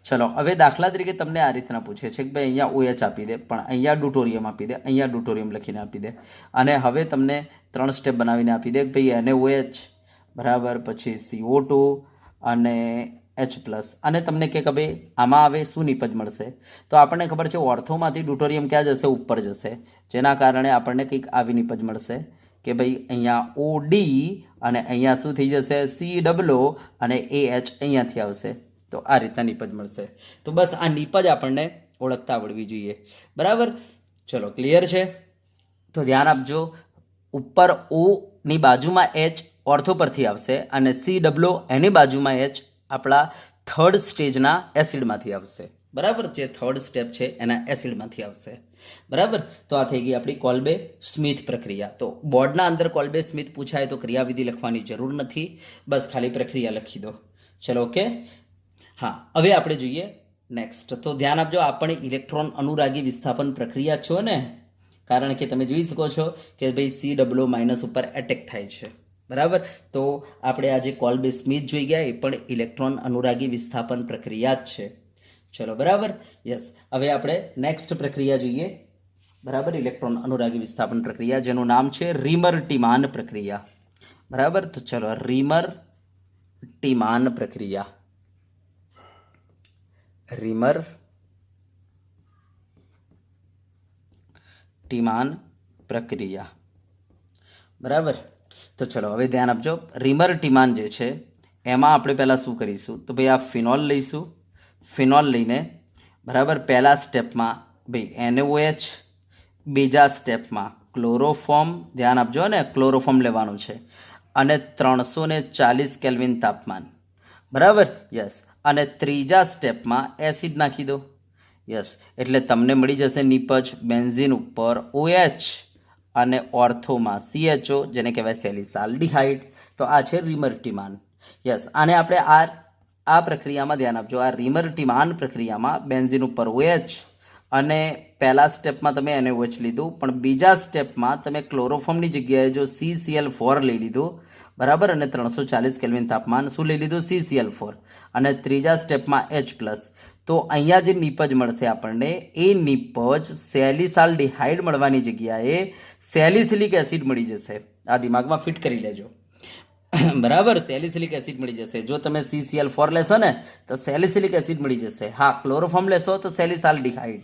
ચલો હવે દાખલા તરીકે તમને આ રીતના પૂછે છે કે ભાઈ અહીંયા OH આપી દે, પણ અહીંયા ડ્યુટોરિયમ આપી દે, અહીંયા ડ્યુટોરિયમ લખીને આપી દે, અને હવે તમને 3 સ્ટેપ બનાવીને આપી દે કે ભાઈ NaOH બરાબર, પછી CO2 અને H+, અને તમને કે ભાઈ આમાં હવે શું નિપજ મળશે, તો આપણને ખબર છે ઓર્થોમાંથી ડ્યુટોરિયમ ક્યાં જશે, ઉપર જશે, જેના કારણે આપણને કંઈક આવી નિપજ મળશે કે ભાઈ અહીંયા OD અને અહીંયા શું થઈ જશે COO અને AH અહીંયાથી આવશે. તો આ રીતના નિપજ મળશે. તો બસ આ નિપજ આપણને ઓળખતા આવડવી જોઈએ. બરાબર, ચલો ક્લિયર છે. તો ધ્યાન આપજો, ઉપર O ની બાજુમાં H ઓર્થો પરથી આવશે અને COO એની બાજુમાં H આપણા થર્ડ સ્ટેજના એસિડમાંથી આવશે. બરાબર, જે થર્ડ સ્ટેપ છે એના એસિડમાંથી આવશે. બરાબર, તો આ થઈ ગઈ આપણી કોલ્બે સ્મિથ પ્રક્રિયા. તો બોર્ડના અંદર કોલ્બે સ્મિથ પૂછાય તો ક્રિયાવિધિ લખવાની જરૂર નથી, બસ ખાલી પ્રક્રિયા લખી દો. ચલો ઓકે. હા, હવે આપણે જોઈએ નેક્સ્ટ. તો ધ્યાન આપજો, આ પણ ઇલેક્ટ્રોન અનુરાગી વિસ્થાપન પ્રક્રિયા છો ને, કારણ કે તમે જોઈ શકો છો કે ભાઈ COO- ઉપર એટેક થાય છે. બરાબર, તો આપણે આજે કોલ્બે સ્મિથ જોઈ ગયા, એ પણ ઇલેક્ટ્રોન અનુરાગી વિસ્થાપન પ્રક્રિયા જ છે. ચલો બરાબર, યસ. હવે આપણે નેક્સ્ટ પ્રક્રિયા જોઈએ. બરાબર, ઇલેક્ટ્રોન અનુરાગી વિસ્થાપન પ્રક્રિયા, જેનું નામ છે રીમર-ટીમાન પ્રક્રિયા. બરાબર, તો ચલો રીમર-ટીમાન પ્રક્રિયા. રીમર-ટીમાન પ્રક્રિયા. બરાબર, તો ચલો હવે ધ્યાન આપજો, રીમર-ટીમાન જે છે એમાં આપણે પહેલાં શું કરીશું, તો ભાઈ આ ફિનોલ લઈશું. ફિનોલ લઈને બરાબર પહેલા સ્ટેપમાં ભાઈ NaOH, બીજા સ્ટેપમાં ક્લોરોફોર્મ, ધ્યાન આપજો ને ક્લોરોફોર્મ લેવાનું છે, અને 340 કેલ્વિન તાપમાન. બરાબર, યસ. અને ત્રીજા સ્ટેપમાં એસિડ નાખી દો. યસ, એટલે તમને મળી જશે નિપજ બેન્ઝીન ઉપર OH અને ઓર્થોમાં CHO, જેને કહેવાય સેલિસાલ્ડિહાઇડ. તો આ છે રીમર-ટીમાન. યસ, આને આપણે આ પ્રક્રિયામાં ધ્યાન આપજો, આ રીમર-ટીમાન પ્રક્રિયામાં બેન્ઝીન ઉપર OH અને પહેલા સ્ટેપમાં તમે NaOH લીધું, પણ બીજા સ્ટેપમાં તમે ક્લોરોફોર્મની જગ્યાએ જો CCl4 લઈ લીધું. બરાબર, અને 340 કેલ્વિન તાપમાન શું લઈ લીધું, CCl4, અને ત્રીજા સ્ટેપમાં H+. તો અહીંયા જે નિપજ મળશે આપણને, એ નિપજ સેલિસાલ્ડિહાઇડ મળવાની જગ્યાએ સેલિસિલિક એસિડ મળી જશે. આ દિમાગમાં ફિટ કરી લેજો. બરાબર, સેલિસિલિક એસિડ મળી જશે. જો તમે CCl4 લેશો ને તો સેલિસિલિક એસિડ મળી જશે. હા, ક્લોરોફોર્મ લેશો તો સેલિસાલ્ડિહાઇડ.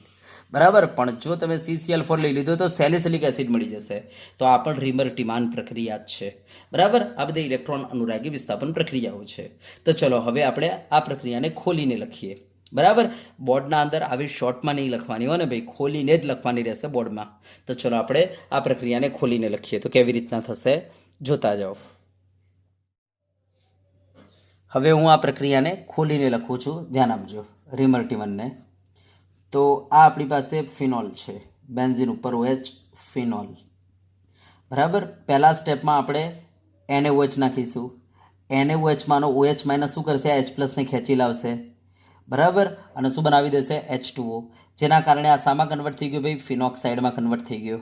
બરાબર, પણ જો તમે CCl4 લઈ લીધો તો સેલિસિલિક એસિડ મળી જશે. તો આ પણ રીમર-ટીમાન પ્રક્રિયા જ છે. બરાબર, આ બધી ઇલેક્ટ્રોન અનુરાગી વિસ્થાપન પ્રક્રિયાઓ છે. તો ચલો હવે આપણે આ પ્રક્રિયાને ખોલીને લખીએ. બરાબર, બોર્ડના અંદર આવી શોર્ટમાં નહીં લખવાની હોય ને ભાઈ, ખોલીને જ લખવાની રહેશે બોર્ડમાં. તો ચલો આપણે આ પ્રક્રિયાને ખોલીને લખીએ. તો કેવી રીતના થશે જોતા જાઓ. હવે હું આ પ્રક્રિયાને ખોલીને લખું છું, ધ્યાન આપજો રીમર-ટીમાનને. તો આ આપણી પાસે ફિનોલ છે, બેન્ઝીન ઉપર OH, ફિનોલ. બરાબર, પહેલા સ્ટેપમાં આપણે NaOH નાખીશું. NaOH માનો OH માઇનસ શું કરશે, H+ ને ખેંચી લાવશે. બરાબર, અને શું બનાવી દેશે, H2O, જેના કારણે આ શામાં કન્વર્ટ થઈ ગયું ભાઈ, ફિનોક્સાઇડમાં કન્વર્ટ થઈ ગયો.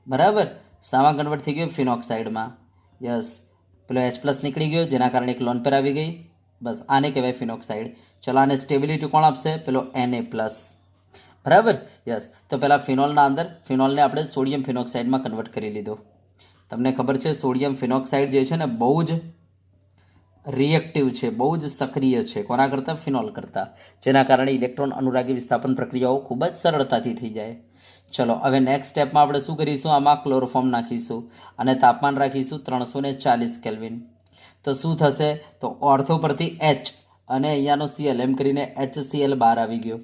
બરાબર, શામાં કન્વર્ટ થઈ ગયો, ફિનોક્સાઇડમાં. યસ, પેલો H+ નીકળી ગયો, જેના કારણે એક લોન પેર આવી ગઈ. બસ આને કહેવાય ફિનોક્સાઇડ. ચલો આને સ્ટેબિલિટી કોણ આપશે, પેલો Na+. બરાબર, યસ. તો પહેલાં ફિનોલના અંદર ફિનોલને આપણે સોડિયમ ફિનોક્સાઇડમાં કન્વર્ટ કરી લીધો. તમને ખબર છે સોડિયમ ફિનોક્સાઇડ જે છે ને બહુ જ રિએક્ટિવ છે, બહુ જ સક્રિય છે, કોના કરતાં, ફિનોલ કરતાં, જેના કારણે ઇલેક્ટ્રોન અનુરાગી વિસ્થાપન પ્રક્રિયાઓ ખૂબ જ સરળતાથી થઈ જાય. ચલો હવે નેક્સ્ટ સ્ટેપમાં આપણે શું કરીશું, આમાં ક્લોરોફોર્મ નાખીશું અને તાપમાન રાખીશું 340 કેલ્વિન. તો શું થશે, તો ઓર્થો પરથી H અને અહીંયાનો Cl, એમ કરીને HCl બહાર આવી ગયો.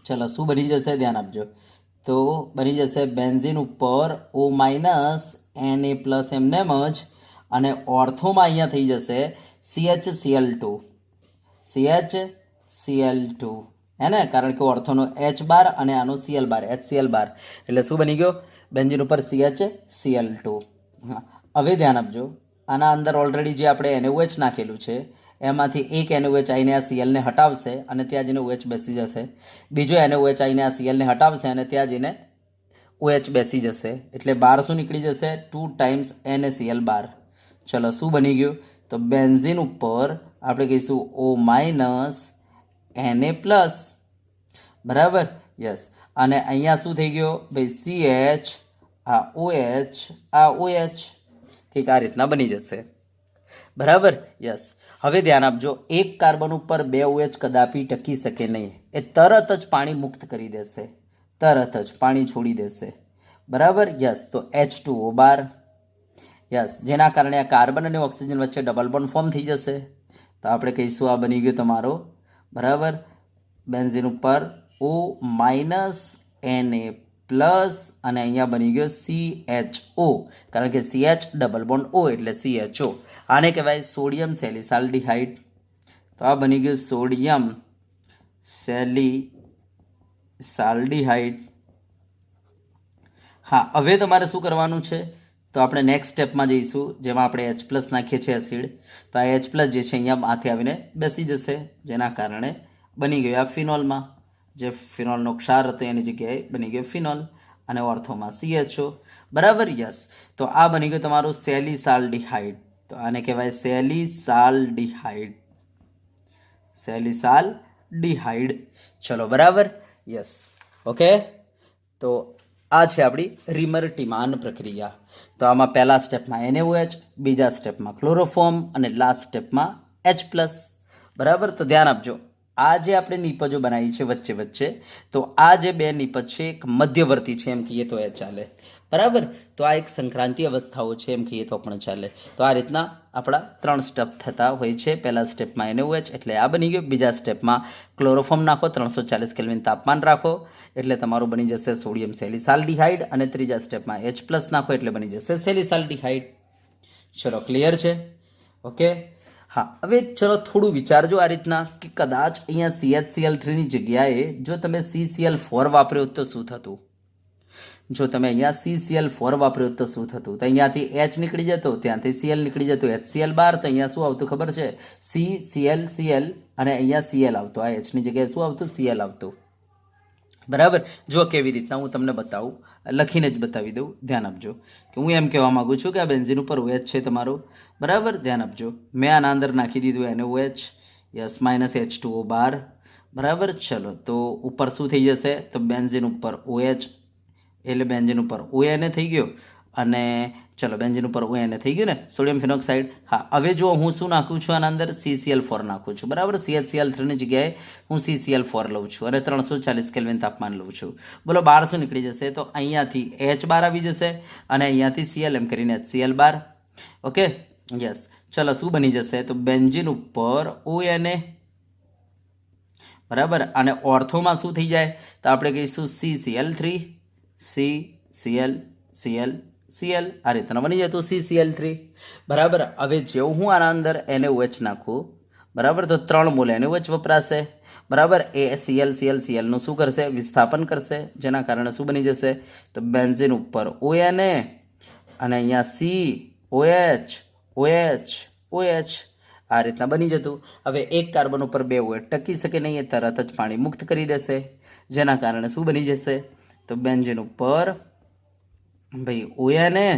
ચલો શું બની જશે, ધ્યાન આપજો. તો બની જશે બેન્ઝીન ઉપર O-, Na+, એમનેમ જ, અને ઓર્થોમાં અહીંયા થઈ જશે CHCl2, હે ને, કારણ કે ઓર્થોનો H બાર અને આનો Cl બાર, HCl બાર, એટલે શું બની ગયો, બેન્ઝીન ઉપર CHCl2. હા, હવે ધ્યાન આપજો, આના અંદર ઓલરેડી જે આપણે NaOH નાખેલું છે એમાંથી એક NaOH આવીને આ Cl ને હટાવશે અને ત્યાં જઈને OH બેસી જશે. બીજો NaOH આવીને આ Cl ને હટાવશે અને ત્યાં જઈને OH બેસી જશે. એટલે બાર શું નીકળી જશે, 2 ટાઈમ્સ NaCl બાર. ચલો શું બની ગયું, તો બેન્ઝીન ઉપર આપણે કહીશું O માઇનસ Na+, બરાબર? યસ. અને અહીંયા શું થઈ ગયો ભાઈ? CH, આ OH, આ OH, કંઈક આ રીતના બની જશે, બરાબર? યસ. હવે ધ્યાન આપજો, એક કાર્બન ઉપર 2 OH કદાપી ટકી શકે નહીં, એ તરત જ પાણી મુક્ત કરી દેશે, તરત જ પાણી છોડી દેશે, બરાબર? યસ. તો H2O બાર, યસ, જેના કારણે આ કાર્બન અને ઓક્સિજન વચ્ચે ડબલ બોન્ડ ફોર્મ થઈ જશે. તો આપણે કહીશું આ બની ગયો તમારો, બરાબર, બેન્ઝીન ઉપર O માઇનસ Na+, અને અહીંયા બની ગયો CHO, કારણ કે CH ડબલ બોન્ડ O એટલે CHO. આને કહેવાય સોડિયમ સેલિસાલ્ડિહાઇડ. તો આ બની ગયું સોડિયમ સેલિસાલ્ડિહાઇડ. હા, હવે તમારે શું કરવાનું છે? તો આપણે નેક્સ્ટ સ્ટેપમાં જઈશું, જેમાં આપણે H+ નાખીએ છીએ એસિડ. તો આ H+ જે છે અહીંયા માથે આવીને બેસી જશે, જેના કારણે બની ગયું આ ફિનોલમાં, જે ફિનોલનો ક્ષાર હતો એની જગ્યાએ બની ગયો ફિનોલ, અને ઓર્થોમાં CHO, બરાબર? યસ. તો આ બની ગયું તમારું સેલિસાલ્ડિહાઇડ. તો આને કહેવાય સેલિસાલ્ડિહાઇડ, સેલિસાલ્ડિહાઇડ. ચલો, બરાબર? યસ. ઓકે. તો આ છે આપણી રિમર-ટીમાન પ્રક્રિયા. તો આમાં પહેલા સ્ટેપમાં NaOH, બીજા સ્ટેપમાં ક્લોરોફોર્મ, અને લાસ્ટ સ્ટેપમાં H+, બરાબર? તો ધ્યાન આપજો, આ જે આપણે નિપજો બનાવી છે વચ્ચે વચ્ચે, તો આ જે બે નિપજ છે એક મધ્યવર્તી છે એમ કહીએ તો એ ચાલે, બરાબર? તો આ એક સંક્રાંતિ અવસ્થાઓ છે એમ કહીએ તો પણ ચાલે. તો આ રીતના આપણા 3 સ્ટેપ થતા હોય છે. પહેલા સ્ટેપમાં NaOH એટલે આ બની ગયું, બીજા સ્ટેપમાં ક્લોરોફોર્મ નાખો, 340 કેલ્વિન તાપમાન રાખો એટલે તમારું બની જશે સોડિયમ સેલિસાલ્ડિહાઇડ, અને ત્રીજા સ્ટેપમાં H+ નાખો એટલે બની જશે સેલિસાલ્ડિહાઇડ. ચલો, ક્લિયર છે? ઓકે. હા, હવે ચલો થોડું વિચારજો આ રીતના કે કદાચ અહીંયા CHCl3ની જગ્યાએ જો તમે CCl4 વાપર્યો તો શું થતું? જો તમે અહીંયા CCl4 વાપર્યો તો શું થતું? તો અહીંયાથી H નીકળી જતો, ત્યાંથી Cl નીકળી જતો, HCl બાર. તો અહીંયા શું આવતું ખબર છે? CCl, Cl, અને અહીંયા Cl આવતો. આ H ની જગ્યાએ શું આવતું? Cl આવતું, બરાબર? જો કેવી રીતના હું તમને બતાવું, લખીને જ બતાવી દઉં. ધ્યાન આપજો કે હું એમ કહેવા માંગુ છું કે આ બેન્ઝીન ઉપર OH છે તમારો, બરાબર? ધ્યાન આપજો, મેં આના અંદર નાખી દીધું NaOH, યસ, માઇનસ H2O બાર, બરાબર? ચલો, તો ઉપર શું થઈ જશે? તો બેન્ઝીન ઉપર OH એટલે બેન્ઝીન ઉપર ONA થઈ ગયો, અને ચલો બેન્ઝીન ઉપર ONA થઈ ગયું ને, સોડિયમ ફિનોક્સાઇડ. હા, હવે જો હું શું નાખું છું આના અંદર? CCl4 નાખું છું, બરાબર? CHCl3ની જગ્યાએ હું CCl4 લઉં છું, અને 340 કેલ્વિન તાપમાન લઉં છું. બોલો, બાર શું નીકળી જશે? તો અહીંયાથી H બાર આવી જશે, અને અહીંયાથી Cl એમ કરીને HCl બાર. Okay, yes. ચલો, શું બની જશે? તો બેન્ઝીન ઉપર ONA, બરાબર? અને ઓર્થોમાં શું થઈ જાય? તો આપણે કહીશું CCl3, CCl, Cl, Cl, આ રીતના બની જાય તો CCl3, બરાબર? હવે જેવું હું આના અંદર NaOH નાખું, બરાબર, તો 3 મોલ NaOH વપરાશે, બરાબર? એ Cl, Cl, Cl નું શું કરશે? વિસ્થાપન કરશે, જેના કારણે શું બની જશે? તો બેન્ઝીન ઉપર ONA, અને અહીંયા COH, OH, OH, આ રીતના બની જતું. હવે એક કાર્બન ઉપર 2 OH ટકી શકે નહીં, એ તરત જ પાણી મુક્ત કરી દેશે, જેના કારણે શું બની જશે? તો બેન્ઝીન ઉપર ભાઈ ONA,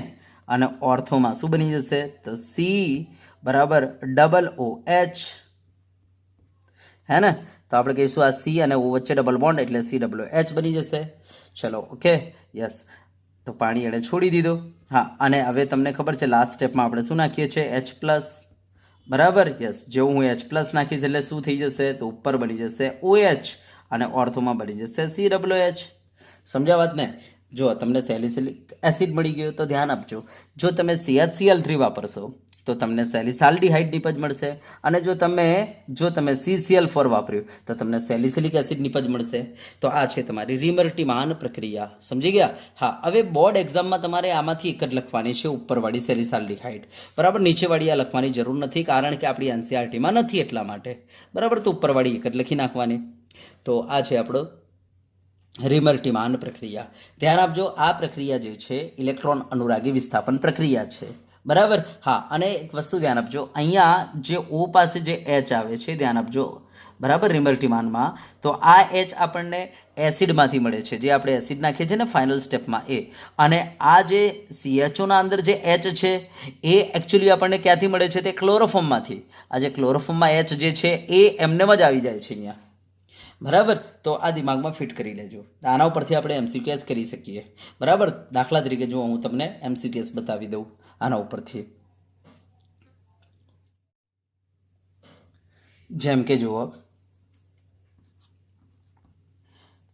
અને ઓર્થોમાં શું બની જશે? તો C બરાબર ડબલ OH, હે ને? તો આપણે કહીશું આ C અને O વચ્ચે ડબલ બોન્ડ એટલે COH બની જશે. ચલો, ઓકે, યસ. તો પાણી એણે છોડી દીધું. હા, અને હવે તમને ખબર છે લાસ્ટ સ્ટેપમાં આપણે શું નાખીએ છીએ? H+, બરાબર? યસ. જેવું હું H+ નાખીશ એટલે શું થઈ જશે? તો ઉપર બની જશે OH, અને ઓર્થોમાં બની જશે COH. સમજ્યા વાત ને? જો તમને સેલિસિલિક એસિડ મળી ગયો તો ધ્યાન આપજો, જો તમે CHCl3 વાપરશો તો તમને સેલિસાલ્ડિહાઇડ નિપજ મળશે, અને જો તમે CCl4 વાપર્યું તો તમને સેલિસિલિક એસિડ નિપજ મળશે. તો આ છે તમારી રિમર-ટીમાન પ્રક્રિયા. સમજી ગયા? હા, હવે બોર્ડ એક્ઝામમાં તમારે આમાંથી એક જ લખવાની છે, ઉપરવાળી સેલિસાલ્ડિહાઇડ, બરાબર? નીચેવાળી આ લખવાની જરૂર નથી, કારણ કે આપણી NCERTમાં નથી એટલા માટે, બરાબર? તો ઉપરવાળી એક જ લખી નાખવાની. તો આ છે આપણો રિમર-ટીમાન પ્રક્રિયા. ધ્યાન આપજો, આ પ્રક્રિયા જે છે ઇલેક્ટ્રોન અનુરાગી વિસ્થાપન પ્રક્રિયા છે, બરાબર? હા, અને એક વસ્તુ ધ્યાન આપજો, અહીંયા જે O પાસે જે H આવે છે, ધ્યાન આપજો, બરાબર, રિમલ્ટીમાનમાં. તો આ એચ આપણને એસિડમાંથી મળે છે, જે આપણે એસિડ નાખીએ છીએ ને ફાઇનલ સ્ટેપમાં એ. અને આ જે CHOના અંદર જે એચ છે એ એકચ્યુઅલી આપણને ક્યાંથી મળે છે? તે ક્લોરોફોર્મમાંથી. આ જે ક્લોરોફોર્મમાં એચ જે છે એ એમનેમ જ આવી જાય છે અહીંયા. બરાબર, તો આ દિમાગમાં ફિટ કરી લેજો. આના ઉપરથી આપણે MCQS કરી શકીએ. બરાબર, દાખલા તરીકે જો હું તમને MCQS બતાવી દઉં આના ઉપરથી. જેમ કે જુઓ,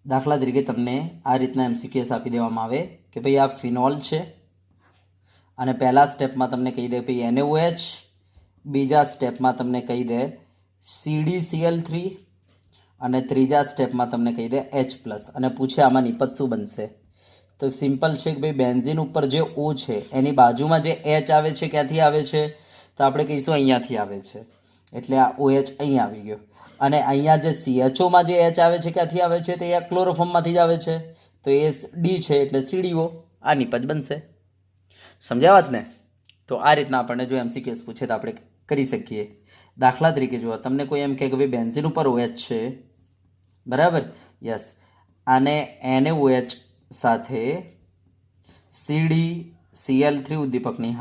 દાખલા તરીકે તમને આ રીતના MCQS આપી દેવામાં આવે કે ભાઈ આ ફિનોલ છે અને પહેલા સ્ટેપમાં તમને કહી દે ભાઈ NaOH, બીજા સ્ટેપમાં તમને કહી દે CdCl3 અને ત્રીજા સ્ટેપમાં તમને કહી દે H+, અને પૂછે આમાં નિપજ શું બનશે? તો સિમ્પલ છે કે ભાઈ બેન્ઝીન ઉપર જે O છે એની બાજુમાં જે H આવે છે ક્યાંથી આવે છે? તો આપણે કહીશું અહીંયાથી આવે છે, એટલે આ OH અહીં આવી ગયો. અને અહીંયા જે CHOમાં જે H આવે છે ક્યાંથી આવે છે? તો એ ક્લોરોફોર્મમાંથી જ આવે છે, તો એ D છે એટલે CDO. આ નિપજ બનશે. સમજાવત ને? તો આ રીતના આપણને જો MCQS પૂછે તો આપણે કરી શકીએ. દાખલા તરીકે જુઓ, તમને કોઈ એમ કહે કે ભાઈ બેન્ઝીન ઉપર OH છે, બરાબર, યસ, અને NaOH સાથે CdCl3 ઉદ્દીપકની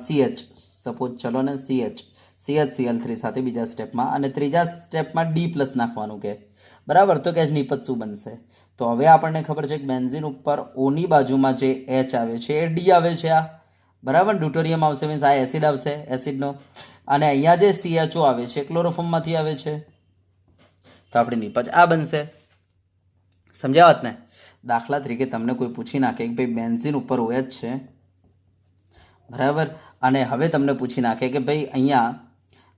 CH, સપોઝ ચલો ને CHCl3 સાથે બીજા સ્ટેપમાં, અને ત્રીજા સ્ટેપમાં D+ નાખવાનું કે, બરાબર, તો કે નિપજ શું બનશે? તો હવે આપણને ખબર છે કે બેન્ઝીન ઉપર ઓની બાજુમાં જે H આવે છે એ D આવે છે, આ બરાબર, ડ્યુટોરિયમ આવશે, મીન્સ આ એસિડ આવશે, એસિડનો. અને અહીંયા જે CHO આવે છે ક્લોરોફોર્મમાંથી આવે છે, તો આપણી નિપજ આ બનશે. સમજાવત ને? દાખલા તરીકે તમને કોઈ પૂછી નાખે કે ભાઈ બેન્ઝીન ઉપર OH છે, બરાબર, અને હવે તમને પૂછી નાખે કે ભાઈ અહીંયા,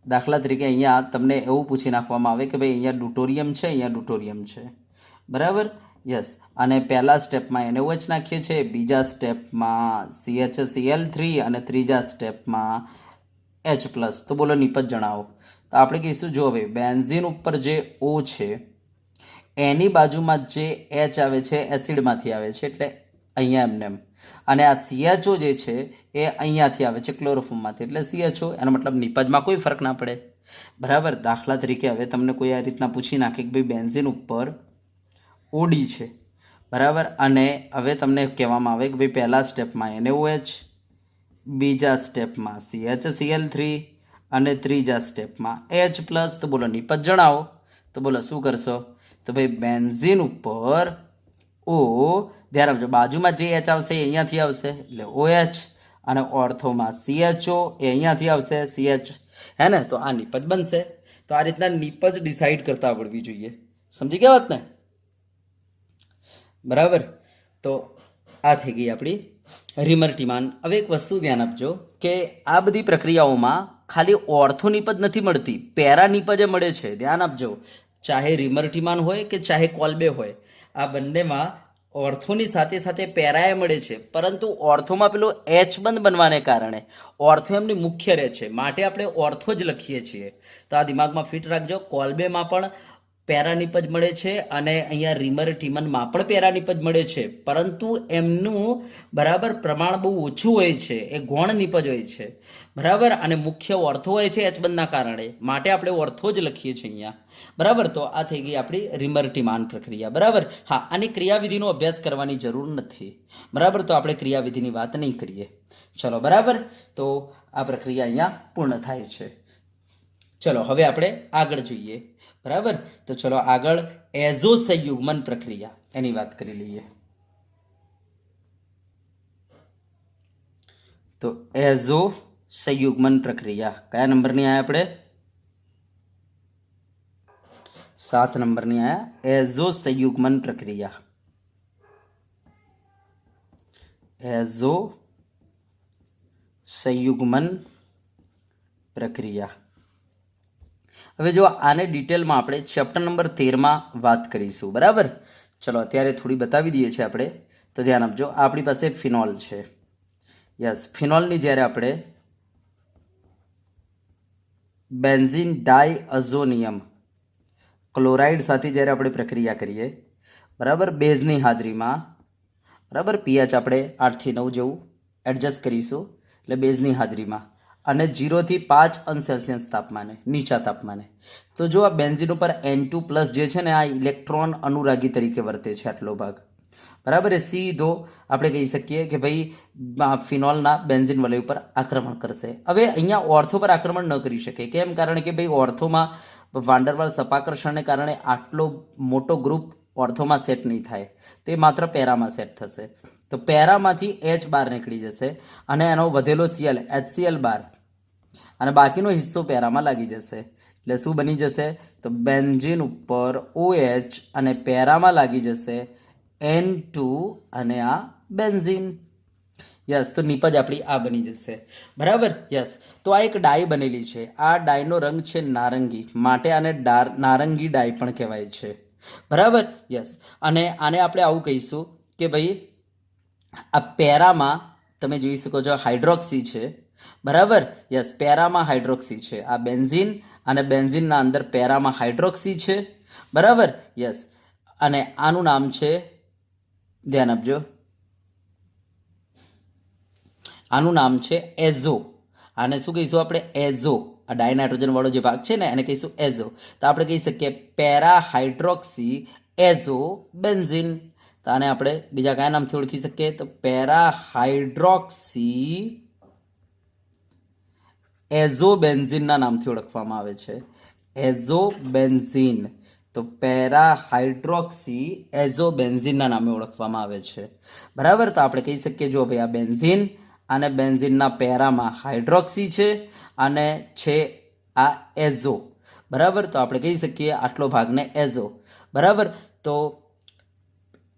દાખલા તરીકે અહીંયા તમને એવું પૂછી નાખવામાં આવે કે ભાઈ અહીંયા ડ્યુટોરિયમ છે, અહીંયા ડ્યુટોરિયમ છે, બરાબર, યસ, અને પહેલા સ્ટેપમાં NaOH નાખીએ છીએ, બીજા સ્ટેપમાં CHCl3 અને ત્રીજા સ્ટેપમાં H+. તો બોલો નિપજ જણાવો. તો આપણે કહીશું જો હવે બેન્ઝીન ઉપર જે O છે એની બાજુમાં જે H આવે છે એસિડમાંથી આવે છે, એટલે અહીંયા એમનેમ, અને આ CHO જે છે એ અહીંયાથી આવે છે ક્લોરોફોર્મમાંથી, એટલે CHO. એનો મતલબ નિપજમાં કોઈ ફરક ના પડે, બરાબર. દાખલા તરીકે હવે તમને કોઈ આ રીતના પૂછી નાખે કે ભાઈ બેન્ઝીન ઉપર OD છે, બરાબર, અને હવે તમને કહેવામાં આવે કે ભાઈ પહેલા સ્ટેપમાં NaOH, બીજા સ્ટેપમાં CHCl3 અને ત્રીજા સ્ટેપમાં H+. તો બોલો નિપજ જણાવો. તો બોલો શું કરશો? તો ભાઈ બેન્ઝીન ઉપર O, ધ્યાન આપજો, બાજુમાં જે H આવશે એ અહીંયાથી આવશે એટલે OH, અને ઓર્થોમાં CHO એ અહીંયાથી આવશે CH, હે ને? તો આ નિપજ બનશે. તો આ રીતના નિપજ ડિસાઈડ કરતા આવડવી જોઈએ. સમજી ગયા વાત ને? બરાબર, તો આ થઈ ગઈ આપણી રિમલ્ટીમાન. હવે એક વસ્તુ ધ્યાન આપજો કે આ બધી પ્રક્રિયાઓમાં ખાલી ઓર્થો નિપજ નથી મળતી, પેરા નિપજે મળે છે. ધ્યાન આપજો, ચાહે રિમલ્ટીમાન હોય કે ચાહે કોલ્બે હોય, આ બંનેમાં ઓર્થોની સાથે સાથે પેરાએ મળે છે, પરંતુ ઓર્થોમાં પેલું H બંધ બનવાને કારણે ઓર્થો એમની મુખ્ય રહે છે, માટે આપણે ઓર્થો જ લખીએ છીએ. તો આ દિમાગમાં ફિટ રાખજો. કોલ્બેમાં પણ પેરાનિપજ મળે છે અને અહીંયા રિમલ્ટીમાનમાં પણ પેરાનિપજ મળે છે, પરંતુ એમનું બરાબર પ્રમાણ બહુ ઓછું હોય છે, એ ગૌણ નિપજ હોય છે, બરાબર, અને મુખ્ય ઓર્થો હોય છે H બંધના કારણે, માટે આપણે ઓર્થો જ લખીએ છીએ અહીંયા, બરાબર. તો આ થઈ ગઈ આપણી રિમલ્ટીમાન પ્રક્રિયા, બરાબર. હા, આની ક્રિયાવિધિનો અભ્યાસ કરવાની જરૂર નથી, બરાબર, તો આપણે ક્રિયાવિધિની વાત નહીં કરીએ. ચલો, બરાબર, તો આ પ્રક્રિયા અહીંયા પૂર્ણ થાય છે. ચલો હવે આપણે આગળ જોઈએ, બરાબર. તો ચલો આગળ એઝો સંયુગ્મન પ્રક્રિયા એની વાત કરી લઈએ. તો એઝો સંયુગ્મન પ્રક્રિયા કયા નંબરની આયા આપણે? 7 નંબરની આયા. એઝો સંયુગ્મન પ્રક્રિયા, એઝો સંયુગ્મન પ્રક્રિયા. હવે જો આને ડિટેલમાં આપણે ચેપ્ટર નંબર 13માં વાત કરીશું, બરાબર. ચલો અત્યારે થોડી બતાવી દઈએ છીએ આપણે. તો ધ્યાન આપજો, આપણી પાસે ફિનોલ છે, યસ. ફિનોલની જ્યારે આપણે બેન્ઝીન ડાયઅઝોનિયમ ક્લોરાઇડ સાથે જ્યારે આપણે પ્રક્રિયા કરીએ, બરાબર, બેઝની હાજરીમાં, બરાબર, pH આપણે 8 થી 9 જેવું એડજસ્ટ કરીશું, એટલે બેઝની હાજરીમાં અને 0 થી 5 અંશ સેલ્સિયસ તાપમાને, નીચા તાપમાને. તો જો આ બેન્ઝીન ઉપર N2+ જે છે ને આ ઇલેક્ટ્રોન અનુરાગી તરીકે વર્તે છે આટલો ભાગ. બરાબર, એ સીધો આપણે કહી શકીએ કે ભાઈ ફિનોલના બેન્ઝીન વલય ઉપર આક્રમણ કરશે. હવે અહીંયા ઓર્થો પર આક્રમણ ન કરી શકે. કેમ? કારણ કે ભાઈ ઓર્થોમાં વાન્ડરવાલ સપાકર્ષણને કારણે આટલો મોટો ગ્રુપ ઓર્થોમાં સેટ નહીં થાય. તો એ માત્ર પેરામાં સેટ થશે. તો પેરામાંથી H બહાર નીકળી જશે અને એનો વધેલો Cl HCl બહાર અને બાકીનો હિસ્સો પેરામાં લાગી જશે. એટલે શું બની જશે? તો બેન્ઝીન ઉપર OH અને પેરામાં લાગી જશે N2 અને આ બેન્ઝીન. યસ, તો નિપજ આપણી આ બની જશે. બરાબર, યસ. તો આ એક ડાય બનેલી છે. આ ડાયનો રંગ છે નારંગી, માટે આને નારંગી ડાય પણ કહેવાય છે. બરાબર, યસ. અને આને આપણે આવું કહીશું કે ભાઈ આ પેરામાં તમે જોઈ શકો છો હાઇડ્રોક્સી છે. બરાબર, યસ, પેરામાં હાઇડ્રોક્સી છે. આ બેન્ઝીન અને બેન્ઝીનના અંદર પેરામાં હાઇડ્રોક્સી છે. બરાબર, યસ. અને આનું નામ છે, ધ્યાન આપજો, આનું નામ છે એઝો. આને શું કહીશું આપણે? એઝો. આ ડાયનાઇટ્રોજન વાળો જે ભાગ છે ને એને કહીશું એઝો. તો આપણે કહી શકીએ પેરા હાઇડ્રોક્સી એઝો બેન્ઝીન. તો આને આપણે બીજા કયા નામથી ઓળખી શકીએ? તો પેરા હાઇડ્રોક્સી એઝો બેન્ઝીનના નામથી ઓળખવામાં આવે છે. એઝો બેન્ઝીન. તો પેરા હાઇડ્રોક્સી એઝો બેન્ઝીનના નામે ઓળખવામાં આવે છે. બરાબર, તો આપણે કહી શકીએ જો ભાઈ આ બેન્ઝીન અને બેન્ઝીનના પેરામાં હાઇડ્રોક્સી છે અને છે આ એઝો. બરાબર, તો આપણે કહી શકીએ આટલો ભાગને એઝો. બરાબર, તો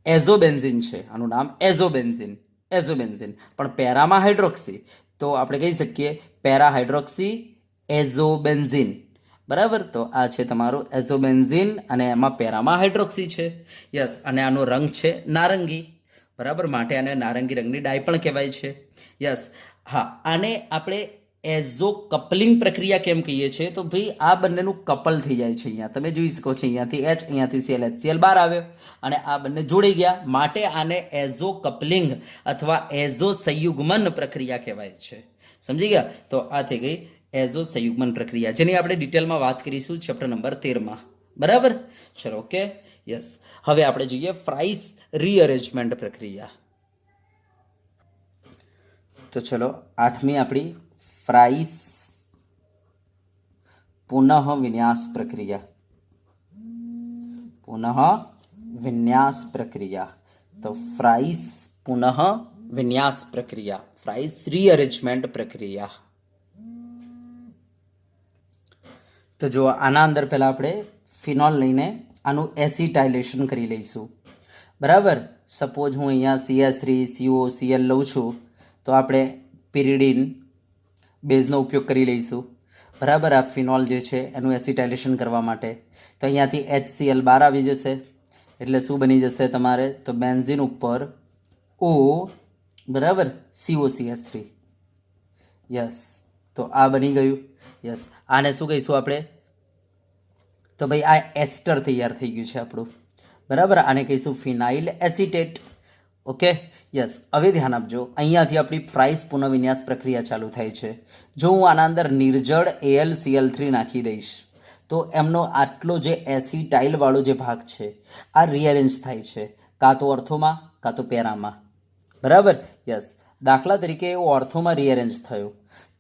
એઝો બેન્ઝીન છે, આનું નામ એઝો બેન્ઝીન. એઝો બેન્ઝીન પણ પેરામાં હાઇડ્રોક્સી, તો આપણે કહી શકીએ પેરા હાઇડ્રોક્સી એઝો બેન્ઝીન. બરાબર, તો આ છે તમારું એઝો બેન્ઝીન અને એમાં પેરામાં હાઇડ્રોક્સી છે. યસ, અને આનો રંગ છે નારંગી. બરાબર, માટે આને નારંગી રંગની ડાય પણ કહેવાય છે. યસ, હા. આને આપણે એઝો કપલિંગ પ્રક્રિયા કેમ કહીએ છીએ? તો ભાઈ આ બંનેનું કપલ થઈ જાય છે. અહીંયા તમે જોઈ શકો છો, અહીંયાથી H, અહીંયાથી Cl, HCl બહાર આવ્યો અને આ બંને જોડી ગયા, માટે આને એઝો કપલિંગ અથવા એઝો સંયુગ્મન પ્રક્રિયા કહેવાય છે. સમજી ગયા? તો આ થઈ ગઈ એઝો સંયુગ્મન પ્રક્રિયા, જેની આપણે ડિટેલમાં વાત કરીશું ચેપ્ટર નંબર 13માં. બરાબર, ચલો, ઓકે, યસ. હવે આપણે જોઈએ ફ્રાઇસ રીઅરેન્જમેન્ટ પ્રક્રિયા. તો ચલો, 8મી આપણી ફ્રાઇસ પુનઃ વિન્યાસ પ્રક્રિયા. પુનઃ વિન્યાસ પ્રક્રિયા. તો ફ્રાઇસ પુનઃ વિન્યાસ પ્રક્રિયા, ફ્રાઇસ રીઅરેન્જમેન્ટ પ્રક્રિયા. તો જો આના અંદર પહેલાં આપણે ફિનોલ લઈને આનું એસિટાઇલેશન કરી લઈશું. બરાબર, સપોઝ હું અહીંયા CH3COCl લઉં છું, તો આપણે પિરિડીન બેઝનો ઉપયોગ કરી લઈશું. બરાબર, આ ફિનોલ જે છે એનું એસિટાઇલેશન કરવા માટે. તો અહીંયાથી HCl બહાર આવી જશે, એટલે શું બની જશે તમારે? તો બેન્ઝીન ઉપર O, બરાબર, COCH3. યસ, તો આ બની ગયું. યસ, આને શું કહીશું આપણે? તો ભાઈ આ એસ્ટર તૈયાર થઈ ગયું છે આપણું. બરાબર, આને કહીશું ફિનાઇલ એસિટેટ. Okay, yes. હવે ધ્યાન આપજો, અહીંયાથી આપણી ફ્રાઇસ પુનઃવિન્યાસ પ્રક્રિયા ચાલુ થાય છે. જો હું આના અંદર નિર્જળ AlCl3 નાખી દઈશ, તો એમનો આટલો જે એસિટાઇલ વાળો જે ભાગ છે આ રીઅરેન્જ થાય છે, કાં તો ઓર્થોમાં કાં તો પેરામાં. બરાબર, યસ. દાખલા તરીકે એવો ઓર્થોમાં રીઅરેન્જ થયો,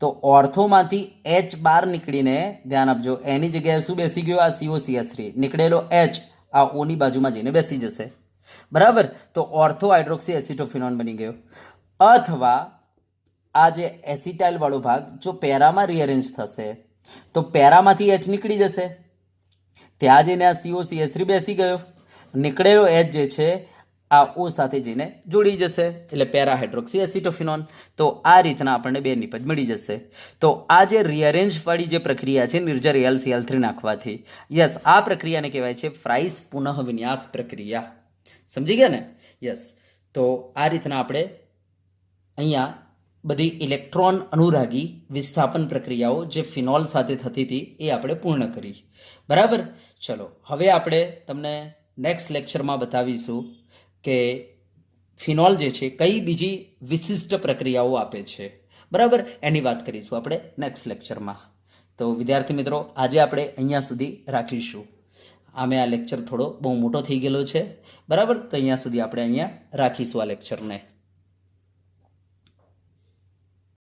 તો ઓર્થોમાંથી H બહાર નીકળીને, ધ્યાન આપજો, એની જગ્યાએ શું બેસી ગયો? આ COCH3 નીકળેલો H આ ઓની બાજુમાં જઈને બેસી જશે. બરાબર, તો ઓર્થો હાઇડ્રોક્સી એસિટોફિનોન બની ગયો. અથવા આ જે એસિટાઇલ વાળો ભાગ જો પેરામાં રીઅરેન્જ થશે, તો પેરામાંથી H નીકળી જશે, ત્યાં જઈને આ COCH3 બેસી ગયો, નીકળેલો H જે છે આ O સાથે જઈને જોડી જશે, એટલે પેરા હાઇડ્રોક્સી એસિટોફિનોન. તો આ રીતના આપણને બે નિપજ મળી જશે. તો આ જે રીઅરેન્જ વાળી જે પ્રક્રિયા છે નિર્જર AlCl3 નાખવાથી, યસ, આ પ્રક્રિયાને કહેવાય છે ફ્રાઇસ પુનઃ વિન્યાસ પ્રક્રિયા. સમજી ગયા ને? યસ. તો આ રીતના આપણે અહીંયા બધી ઇલેક્ટ્રોન અનુરાગી વિસ્થાપન પ્રક્રિયાઓ જે ફિનોલ સાથે થતી હતી એ આપણે પૂર્ણ કરી. બરાબર, ચલો, હવે આપણે તમને નેક્સ્ટ લેક્ચરમાં બતાવીશું કે ફિનોલ જે છે કઈ બીજી વિશિષ્ટ પ્રક્રિયાઓ આપે છે. બરાબર, એની વાત કરીશું આપણે નેક્સ્ટ લેક્ચરમાં. તો વિદ્યાર્થી મિત્રો, આજે આપણે અહીંયા સુધી રાખીશું. આમે આ લેક્ચર થોડો બહુ મોટો થઈ ગયેલો છે, બરાબર, તો અહીંયા સુધી આપણે અહીંયા રાખીશું આ લેક્ચરને.